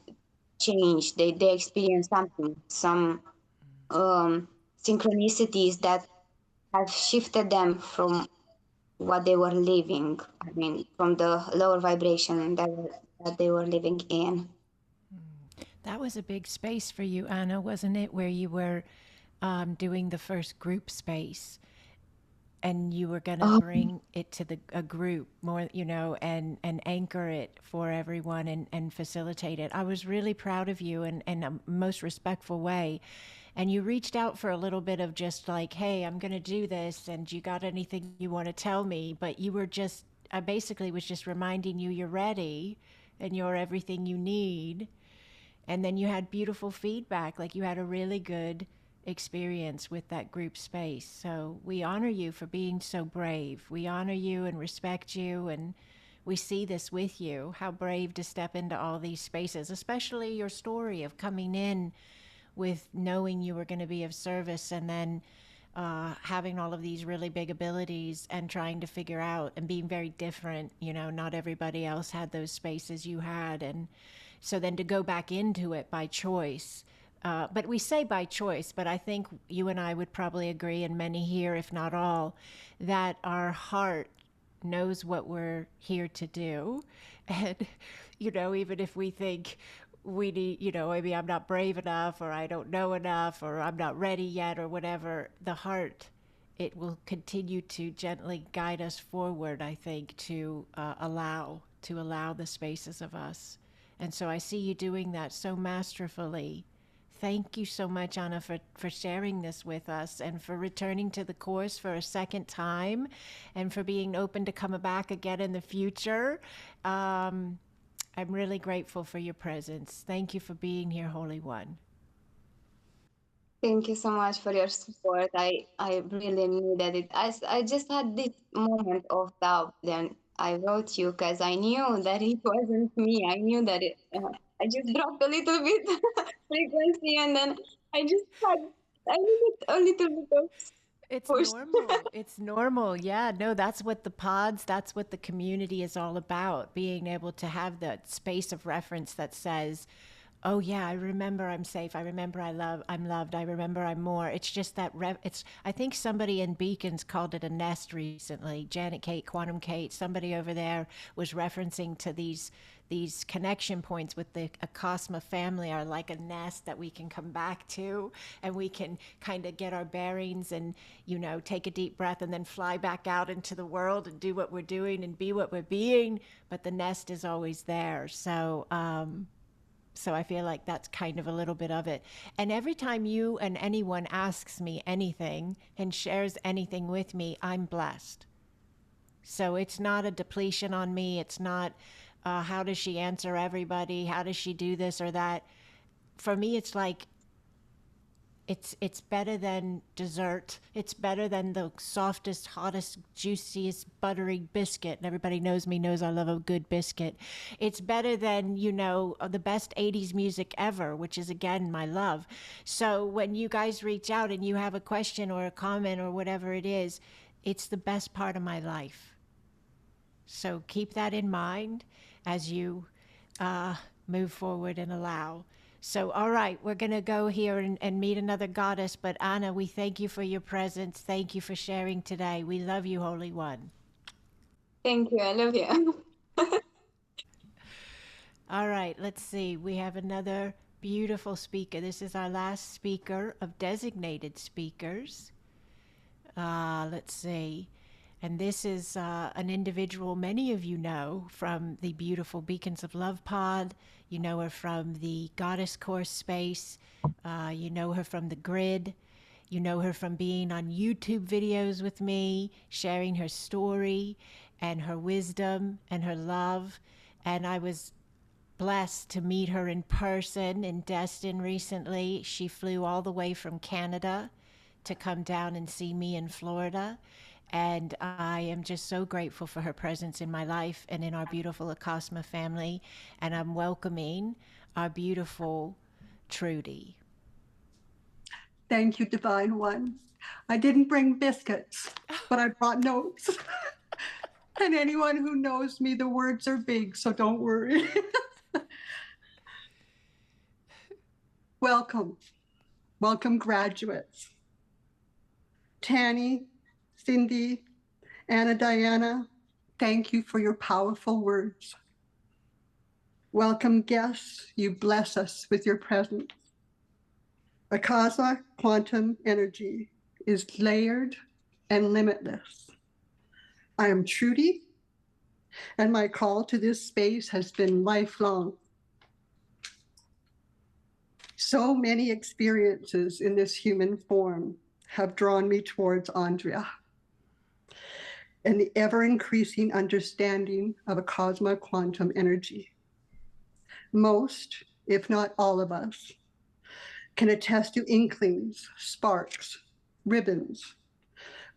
changed. They experienced something, some synchronicities that have shifted them from what they were living. I mean, from the lower vibration that they were living in. That was a big space for you, Anna, wasn't it? Where you were doing the first group space, and you were going to Oh, bring it to a group more, and anchor it for everyone, and facilitate it. I was really proud of you in a most respectful way. And you reached out for a little bit of just like, hey, I'm going to do this, and you got anything you want to tell me? But you were just, I basically was just reminding you you're ready and you're everything you need. And then you had beautiful feedback, like you had a really good experience with that group space. So we honor you for being so brave. We honor you and respect you, and we see this with you, how brave to step into all these spaces, especially your story of coming in with knowing you were going to be of service, and then having all of these really big abilities and trying to figure out and being very different. You know, not everybody else had those spaces you had. And so then to go back into it by choice. But we say by choice, but I think you and I would probably agree, and many here, if not all, that our heart knows what we're here to do. And, you know, even if we think we need, you know, maybe I'm not brave enough or I don't know enough or I'm not ready yet or whatever, the heart, it will continue to gently guide us forward, I think, to allow the spaces of us. And so I see you doing that so masterfully. Thank you so much, Anna, for sharing this with us and for returning to the course for a second time and for being open to come back again in the future. I'm really grateful for your presence. Thank you for being here, Holy One. Thank you so much for your support. I really needed it. I just had this moment of doubt. Then I wrote you because I knew that it wasn't me. I knew that I just dropped a little bit frequency, and then I needed a little bit of It's push. normal. It's normal. Yeah, no, that's what the pods, that's what the community is all about, being able to have that space of reference that says, oh yeah, I remember I'm safe. I remember I'm loved. I remember I'm more. It's just that it's I think somebody in Beacons called it a nest recently. Janet Kate, Quantum Kate, somebody over there was referencing to these connection points with the Acasma family are like a nest that we can come back to, and we can kind of get our bearings and, you know, take a deep breath and then fly back out into the world and do what we're doing and be what we're being. But the nest is always there. So I feel like that's kind of a little bit of it. And every time you and anyone asks me anything and shares anything with me, I'm blessed. So it's not a depletion on me. It's not, how does she answer everybody? How does she do this or that? For me, it's like, it's better than dessert. It's better than the softest, hottest, juiciest, buttery biscuit. And everybody knows me, knows I love a good biscuit. It's better than, you know, the best 80s music ever, which is, again, my love. So when you guys reach out and you have a question or a comment or whatever it is, it's the best part of my life. So keep that in mind as you move forward and allow. So, all right, we're going to go here and meet another goddess. But Anna, we thank you for your presence. Thank you for sharing today. We love you, Holy One. Thank you. I love you. All right, let's see. We have another beautiful speaker. This is our last speaker of designated speakers. Let's see. And this is an individual many of you know from the beautiful Beacons of Love pod. You know her from the Goddess Course space. You know her from the grid. You know her from being on YouTube videos with me, sharing her story and her wisdom and her love. And I was blessed to meet her in person in Destin recently. She flew all the way from Canada to come down and see me in Florida. And I am just so grateful for her presence in my life and in our beautiful Acasma family. And I'm welcoming our beautiful Trudy. Thank you, Divine One. I didn't bring biscuits, but I brought notes. And anyone who knows me, the words are big, so don't worry. Welcome. Welcome, graduates. Tanny, Cindy, Anna Diana, thank you for your powerful words. Welcome, guests. You bless us with your presence. Acasma quantum energy is layered and limitless. I am Trudy, and my call to this space has been lifelong. So many experiences in this human form have drawn me towards Andrea and the ever-increasing understanding of Acasma quantum energy. Most, if not all of us, can attest to inklings, sparks, ribbons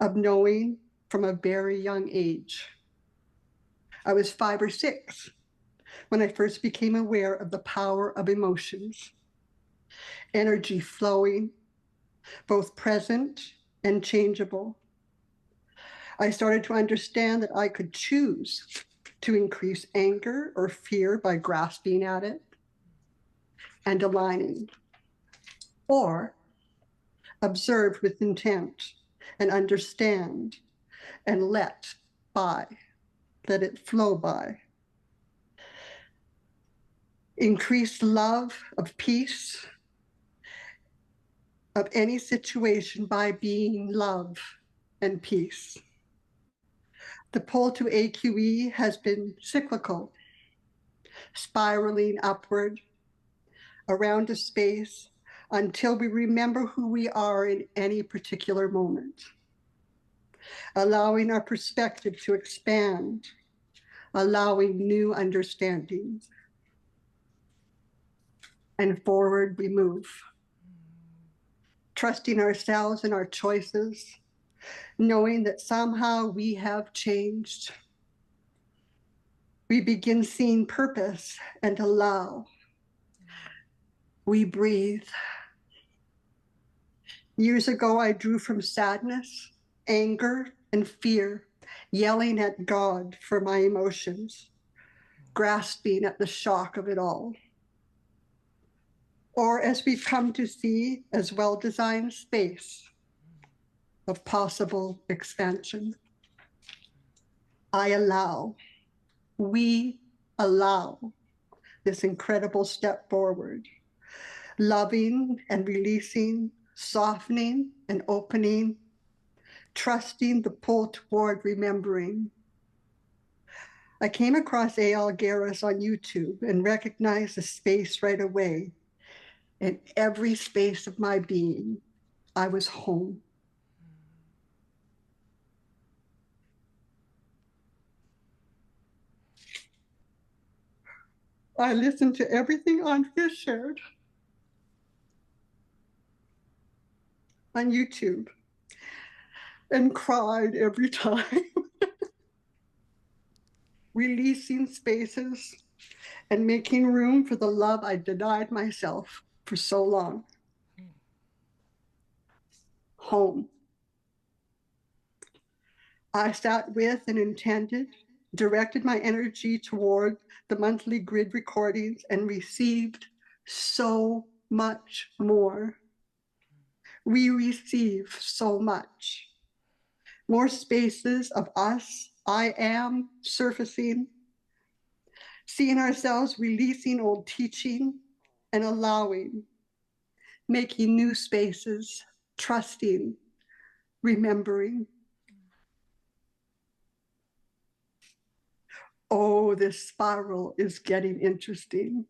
of knowing from a very young age. I was 5 or 6 when I first became aware of the power of emotions, energy flowing, both present and changeable. I started to understand that I could choose to increase anger or fear by grasping at it and aligning, or observe with intent and understand and let it flow by. Increase love of peace of any situation by being love and peace. The pull to AQE has been cyclical, spiraling upward around a space until we remember who we are in any particular moment, allowing our perspective to expand, allowing new understandings. And forward we move, trusting ourselves and our choices, knowing that somehow we have changed. We begin seeing purpose and allow. We breathe. Years ago, I drew from sadness, anger, and fear, yelling at God for my emotions, grasping at the shock of it all. Or as we've come to see, as well-designed space of possible expansion. I allow, we allow this incredible step forward, loving and releasing, softening and opening, trusting the pull toward remembering. I came across A.L. Garris on YouTube and recognized the space right away. In every space of my being, I was home. I listened to everything Andrea shared on YouTube and cried every time, releasing spaces and making room for the love I denied myself for so long. Home. I sat with and intended, directed my energy toward the monthly grid recordings and received so much more. We receive so much. More spaces of us, I am surfacing, seeing ourselves releasing old teaching and allowing, making new spaces, trusting, remembering. Oh, this spiral is getting interesting.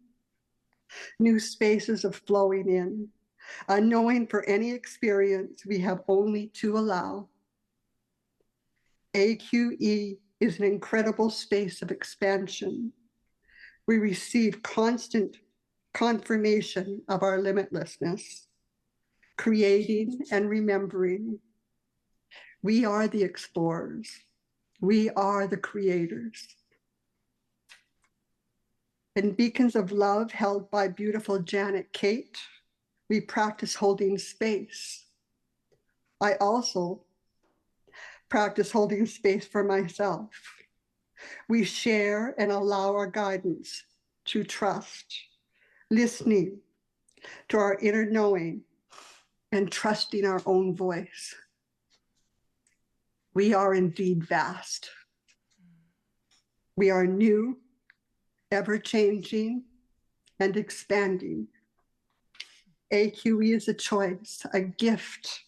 New spaces of flowing in, knowing for any experience we have only to allow. AQE is an incredible space of expansion. We receive constant confirmation of our limitlessness, creating and remembering. We are the explorers. We are the creators. In Beacons of Love, held by beautiful Janet Kate, we practice holding space. I also practice holding space for myself. We share and allow our guidance to trust, listening to our inner knowing, and trusting our own voice. We are indeed vast. We are new, ever-changing, and expanding. AQE is a choice, a gift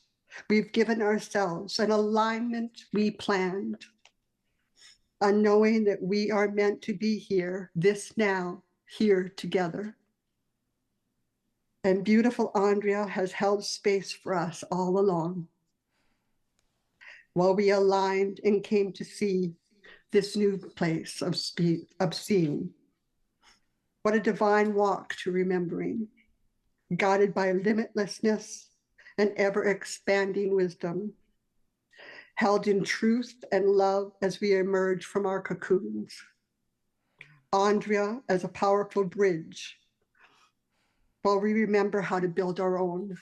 we've given ourselves, an alignment we planned, a knowing that we are meant to be here, this now, here together. And beautiful Andrea has held space for us all along, while we aligned and came to see this new place of seeing. What a divine walk to remembering, guided by limitlessness and ever-expanding wisdom, held in truth and love as we emerge from our cocoons. Andrea as a powerful bridge, while we remember how to build our own.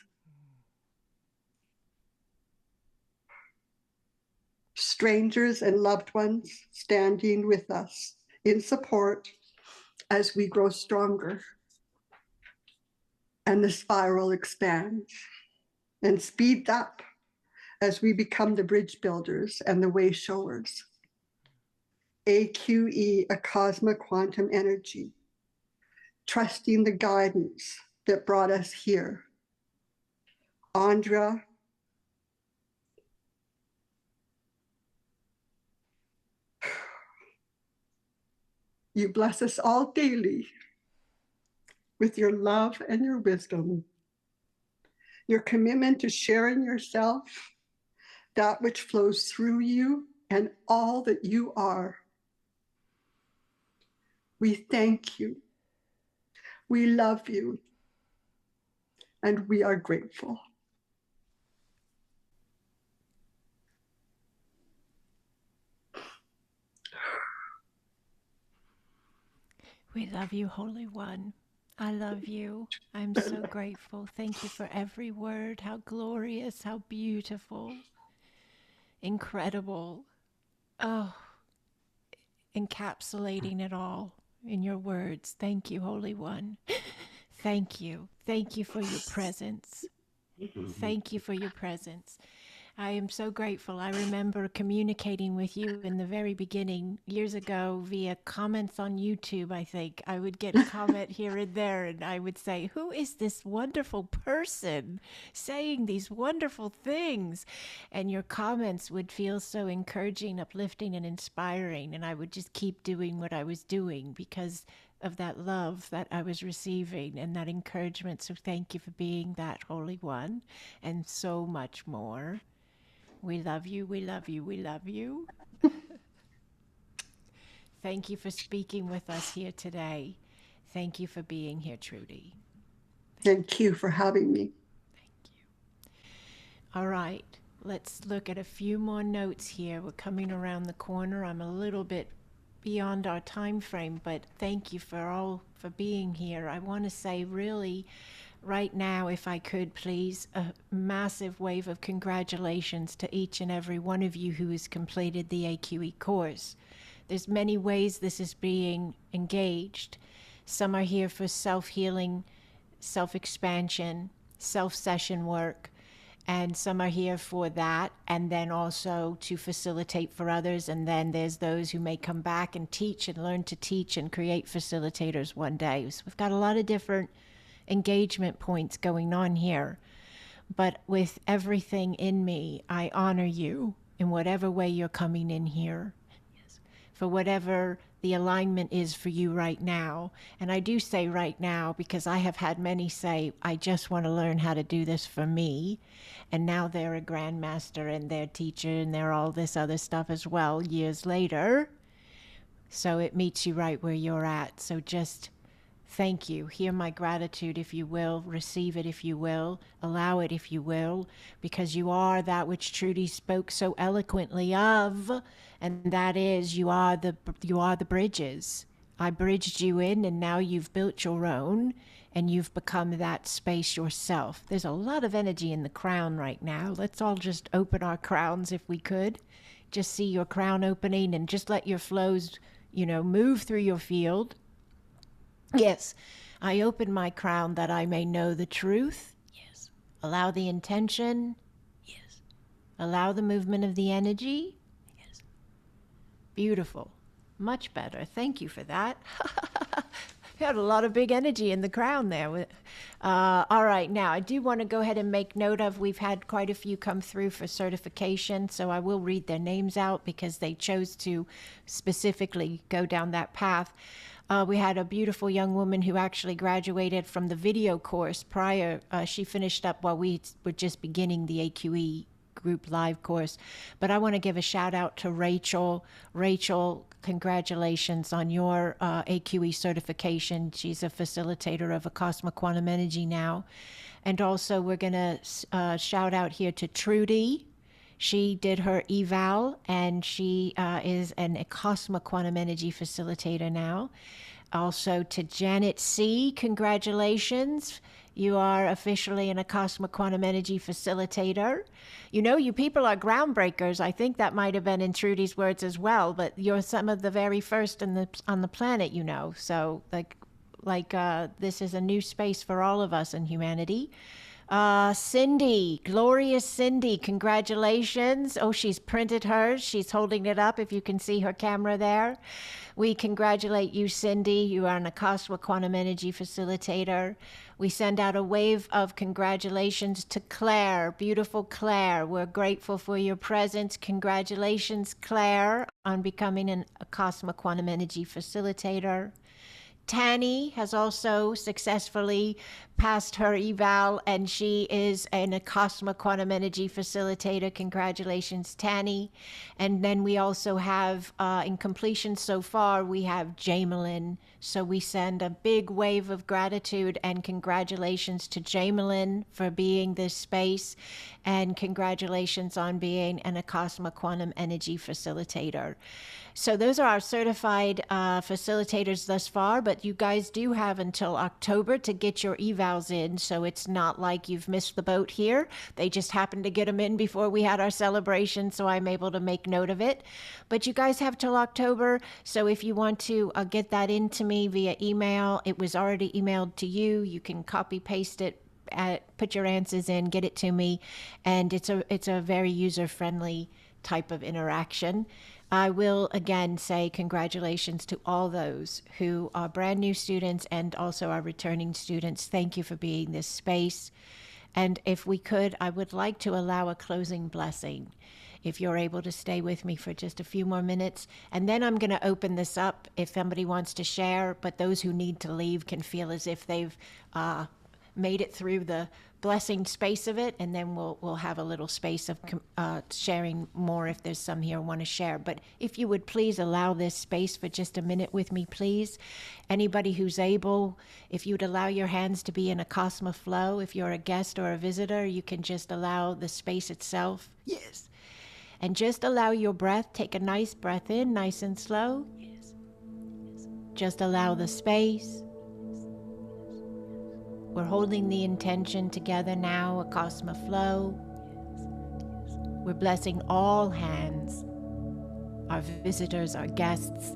strangers and loved ones standing with us in support as we grow stronger and the spiral expands and speeds up as we become the bridge builders and the way showers. AQE, Acasma quantum energy, trusting the guidance that brought us here. Andrea, you bless us all daily with your love and your wisdom, your commitment to sharing yourself, that which flows through you and all that you are. We thank you. We love you. And we are grateful. We love you, Holy One. I love you. I'm so grateful. Thank you for every word. How glorious, how beautiful, incredible. Oh, encapsulating it all in your words. Thank you, Holy One. Thank you. Thank you for your presence. Thank you for your presence. I am so grateful. I remember communicating with you in the very beginning years ago via comments on YouTube, I think. I would get a comment here and there, and I would say, who is this wonderful person saying these wonderful things? And your comments would feel so encouraging, uplifting, and inspiring. And I would just keep doing what I was doing because of that love that I was receiving and that encouragement. So thank you for being that Holy One and so much more. We love you, we love you, we love you. Thank you for speaking with us here today. Thank you for being here, Trudy. Thank you for having me. Thank you. All right, let's look at a few more notes here. We're coming around the corner. I'm a little bit beyond our time frame, but thank you for being here. I want to say really right now, if I could please, a massive wave of congratulations to each and every one of you who has completed the AQE course. There's many ways this is being engaged. Some are here for self-healing, self-expansion, self-session work, and some are here for that, and then also to facilitate for others. And then there's those who may come back and teach and learn to teach and create facilitators one day. So we've got a lot of different engagement points going on here. But with everything in me, I honor you in whatever way you're coming in here. Yes. For whatever the alignment is for you right now. And I do say right now because I have had many say, I just want to learn how to do this for me. And now they're a grandmaster and they're teacher and they're all this other stuff as well years later. So it meets you right where you're at. So just thank you. Hear my gratitude, if you will. Receive it, if you will. Allow it, if you will. Because you are that which Trudy spoke so eloquently of. And that is, you are the bridges. I bridged you in, and now you've built your own, and you've become that space yourself. There's a lot of energy in the crown right now. Let's all just open our crowns if we could. Just see your crown opening and just let your flows, move through your field. Yes, I open my crown that I may know the truth. Yes. Allow the intention. Yes. Allow the movement of the energy. Yes. Beautiful. Much better. Thank you for that. You had a lot of big energy in the crown there. All right, now I do want to go ahead and make note of, we've had quite a few come through for certification, so I will read their names out because they chose to specifically go down that path. We had a beautiful young woman who actually graduated from the video course prior. She finished up while we were just beginning the AQE group live course. But I want to give a shout out to Rachel. Rachel, congratulations on your AQE certification. She's a facilitator of Acasma Quantum Energy now. And also we're going to shout out here to Trudy. She did her eval, and she is an Acasma Quantum Energy facilitator now. Also to Janet C., congratulations. You are officially an Acasma Quantum Energy Facilitator. You know, you people are groundbreakers. I think that might have been in Trudy's words as well, but you're some of the very first on the planet, you know. So, this is a new space for all of us in humanity. Cindy, glorious Cindy, congratulations. Oh, she's printed hers. She's holding it up if you can see her camera there. We congratulate you, Cindy. You are an Acasma Quantum Energy Facilitator. We send out a wave of congratulations to Claire, beautiful Claire. We're grateful for your presence. Congratulations, Claire, on becoming an Acasma Quantum Energy Facilitator. Tanny has also successfully passed her eval, and she is an Acasma Quantum Energy Facilitator. Congratulations, Tanny. And then we also have, in completion so far, we have Jamelin. So we send a big wave of gratitude and congratulations to Jamelin for being this space, and congratulations on being an Acasma Quantum Energy Facilitator. So those are our certified facilitators thus far, but you guys do have until October to get your evals in, so it's not like you've missed the boat here. They just happened to get them in before we had our celebration, so I'm able to make note of it. But you guys have till October, so if you want to get that into me via email, it was already emailed to you. You can copy paste it, put your answers in, get it to me, and it's a very user-friendly type of interaction. I will again say congratulations to all those who are brand new students and also our returning students. Thank you for being this space. And if we could, I would like to allow a closing blessing. If you're able to stay with me for just a few more minutes, and then I'm going to open this up if somebody wants to share, but those who need to leave can feel as if they've made it through the blessing space of it, and then we'll have a little space of sharing more if there's some here who want to share. But if you would please allow this space for just a minute with me, please. Anybody who's able, if you'd allow your hands to be in a Acasma flow, if you're a guest or a visitor, you can just allow the space itself. Yes. And just allow your breath. Take a nice breath in, nice and slow. Yes. Just allow the space. We're holding the intention together now, Acasma flow. We're blessing all hands, our visitors, our guests,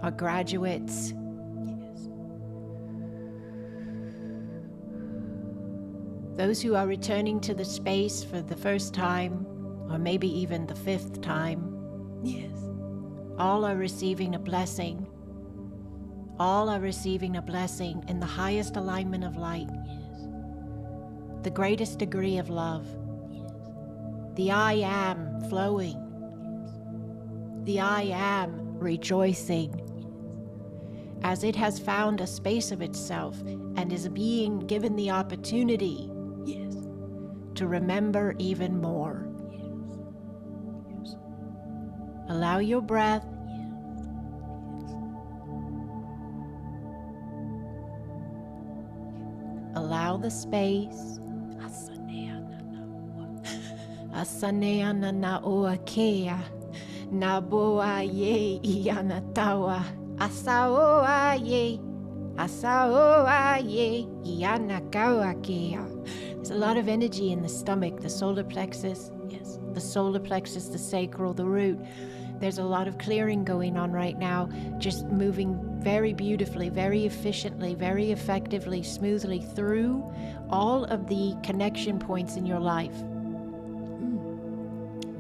our graduates. Those who are returning to the space for the first time, or maybe even the fifth time. Yes. All are receiving a blessing. All are receiving a blessing in the highest alignment of light. Yes. The greatest degree of love. Yes. The I am flowing. Yes. The I am rejoicing. Yes. As it has found a space of itself and is being given the opportunity, yes, to remember even more. Yes. Yes. Allow your breath. Allow the space. Asanea na na oa kea. Na boa ye iana tawa. Asaoa ye. Asaoa ye iana kawa kea. There's a lot of energy in the stomach, the solar plexus. Yes, the solar plexus, the sacral, the root. There's a lot of clearing going on right now, just moving very beautifully, very efficiently, very effectively, smoothly through all of the connection points in your life.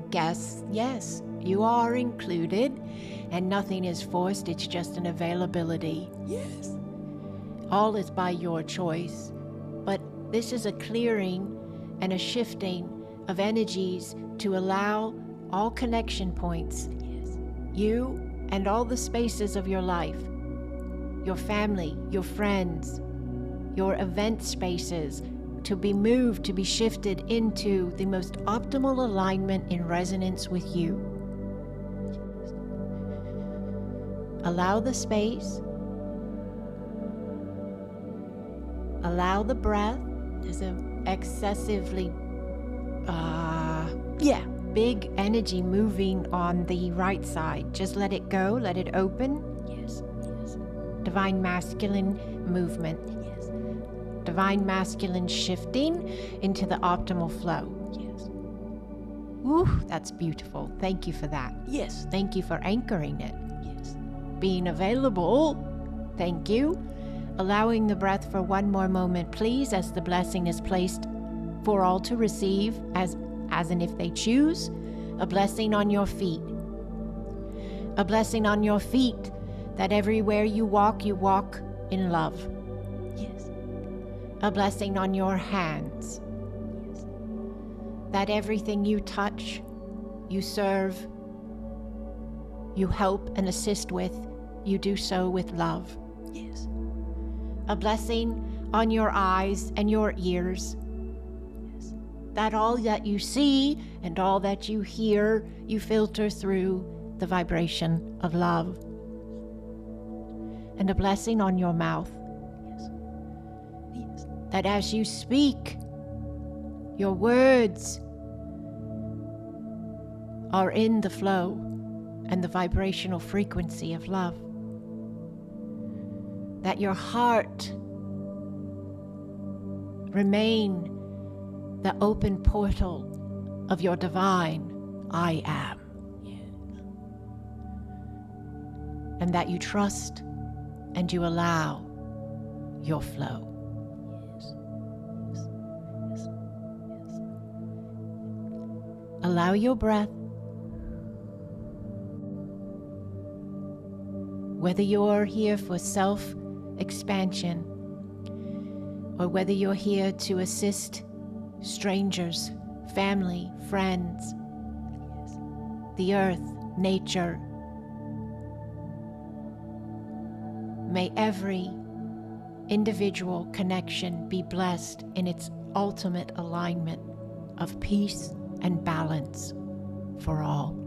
Guess, yes, you are included, and nothing is forced, it's just an availability. Yes. All is by your choice, but this is a clearing and a shifting of energies to allow all connection points, you and all the spaces of your life, your family, your friends, your event spaces, to be moved, to be shifted into the most optimal alignment in resonance with you. Allow the space. Allow the breath. There's an excessively, big energy moving on the right side. Just let it go, let it open. Yes, yes. Divine masculine movement. Yes. divine masculine shifting into the optimal flow. Yes. Ooh, that's beautiful. Thank you for that. Yes. Thank you for anchoring it. Yes. Being available. Thank you. Allowing the breath for one more moment, please, as the blessing is placed for all to receive, as and if they choose. A blessing on your feet. A blessing on your feet, that everywhere you walk in love. Yes. A blessing on your hands. Yes. That everything you touch, you serve, you help and assist with, you do so with love. Yes. A blessing on your eyes and your ears. Yes. That all that you see and all that you hear, you filter through the vibration of love. And a blessing on your mouth. Yes. Yes. That as you speak, your words are in the flow and the vibrational frequency of love. That your heart remain the open portal of your divine I am. Yes. And that you trust and you allow your flow. Yes. Yes. Yes. Yes. Allow your breath. Whether you're here for self-expansion or whether you're here to assist strangers, family, friends, the earth, nature, may every individual connection be blessed in its ultimate alignment of peace and balance for all.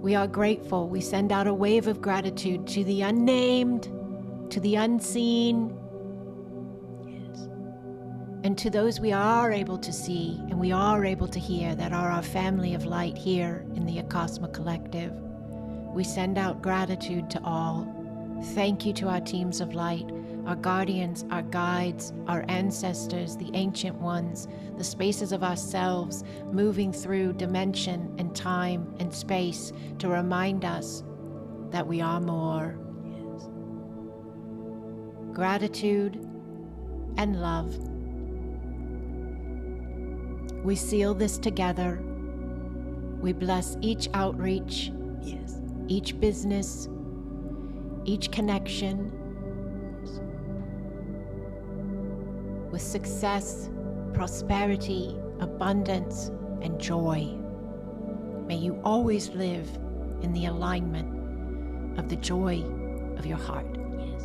We are grateful. We send out a wave of gratitude to the unnamed, to the unseen, yes, and to those we are able to see and we are able to hear that are our family of light here in the Acasma Collective. We send out gratitude to all. Thank you to our teams of light, our guardians, our guides, our ancestors, the ancient ones, the spaces of ourselves, moving through dimension and time and space to remind us that we are more. Yes. Gratitude and love. We seal this together. We bless each outreach, yes, each business, each connection, with success, prosperity, abundance, and joy. May you always live in the alignment of the joy of your heart. Yes.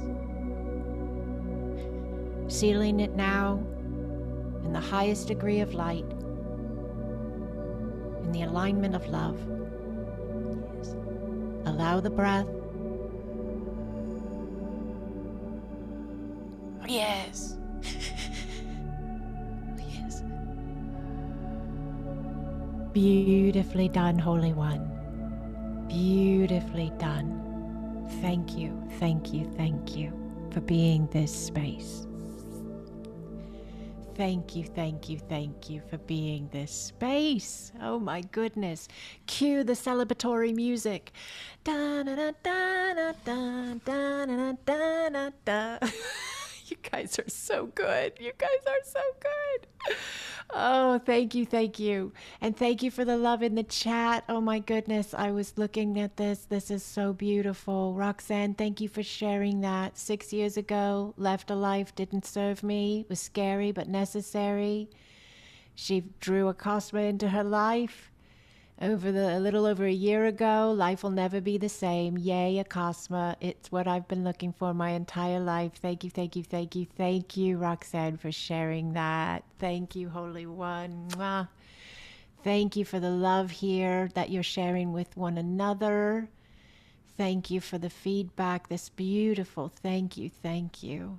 Sealing it now in the highest degree of light, in the alignment of love. Yes. Allow the breath. Yes. Yes. Beautifully done, Holy One. Beautifully done. Thank you, thank you, thank you for being this space. Thank you, thank you, thank you for being this space. Oh my goodness. Cue the celebratory music. Da da da da da da da da da da da. You guys are so good. You guys are so good. Oh, thank you, thank you. And thank you for the love in the chat. Oh my goodness, I was looking at this. This is so beautiful. Roxanne, thank you for sharing that. 6 years ago, left a life, didn't serve me, was scary but necessary. She drew Acasma into her life. A little over a year ago, life will never be the same. Yay, Acasma. It's what I've been looking for my entire life. Thank you, thank you, thank you, thank you, Roxanne, for sharing that. Thank you, Holy One. Mwah. Thank you for the love here that you're sharing with one another. Thank you for the feedback, this beautiful thank you, thank you.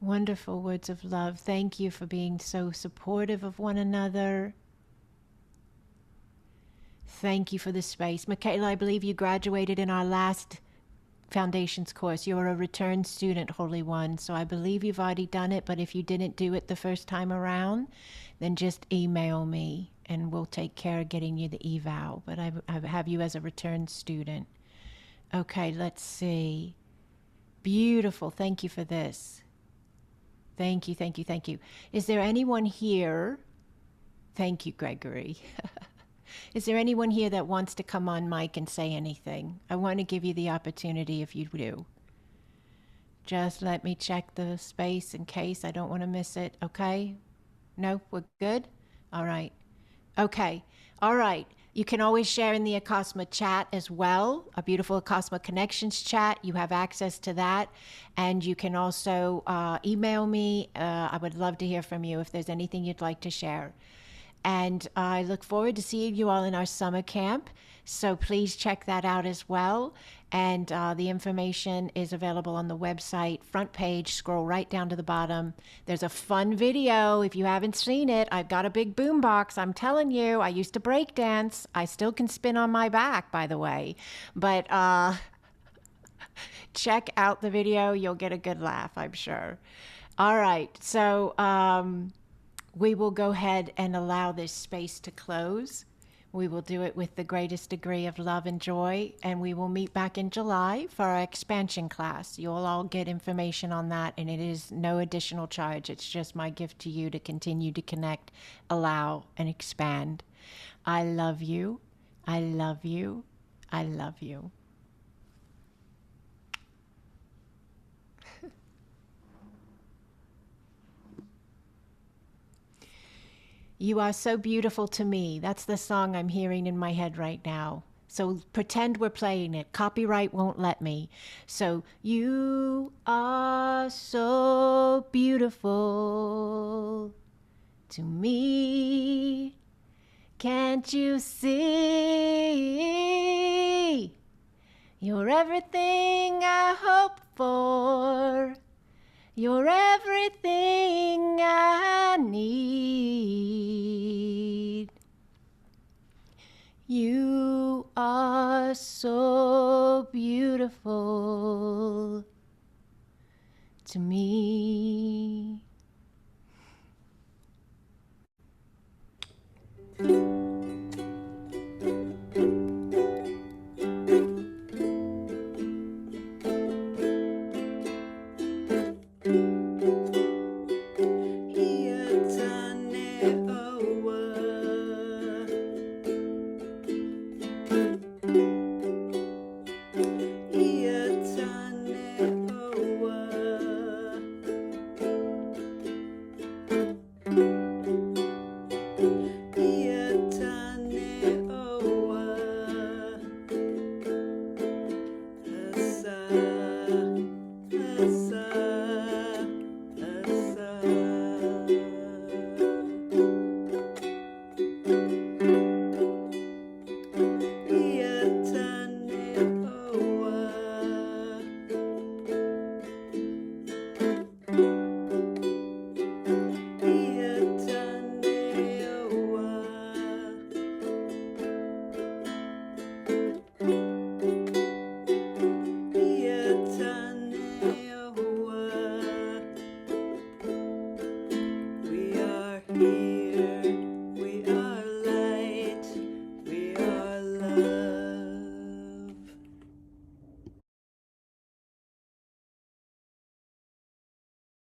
Wonderful words of love. Thank you for being so supportive of one another. Thank you for the space. Michaela, I believe you graduated in our last Foundations course. You're a return student, Holy One, so I believe you've already done it, but if you didn't do it the first time around, then just email me and we'll take care of getting you the eval. But I have you as a return student. Okay, let's see. Beautiful. Thank you for this. Thank you, thank you, thank you. Is there anyone here? Thank you, Gregory. Is there anyone here that wants to come on mic and say anything? I want to give you the opportunity if you do. Just let me check the space in case I don't want to miss it. Okay? No, we're good? All right. Okay. All right. You can always share in the Acasma chat as well, a beautiful Acasma Connections chat. You have access to that. And you can also email me. I would love to hear from you if there's anything you'd like to share. And I look forward to seeing you all in our summer camp. So please check that out as well. And the information is available on the website, front page, scroll right down to the bottom. There's a fun video. If you haven't seen it, I've got a big boom box. I'm telling you, I used to break dance. I still can spin on my back, by the way. But check out the video. You'll get a good laugh, I'm sure. All right. So we will go ahead and allow this space to close. We will do it with the greatest degree of love and joy, and we will meet back in July for our expansion class. You'll all get information on that, and it is no additional charge. It's just my gift to you to continue to connect, allow, and expand. I love you. I love you. I love you. You are so beautiful to me. That's the song I'm hearing in my head right now. So pretend we're playing it. Copyright won't let me. So you are so beautiful to me. Can't you see? You're everything I hope for. You're everything I need. You are so beautiful to me.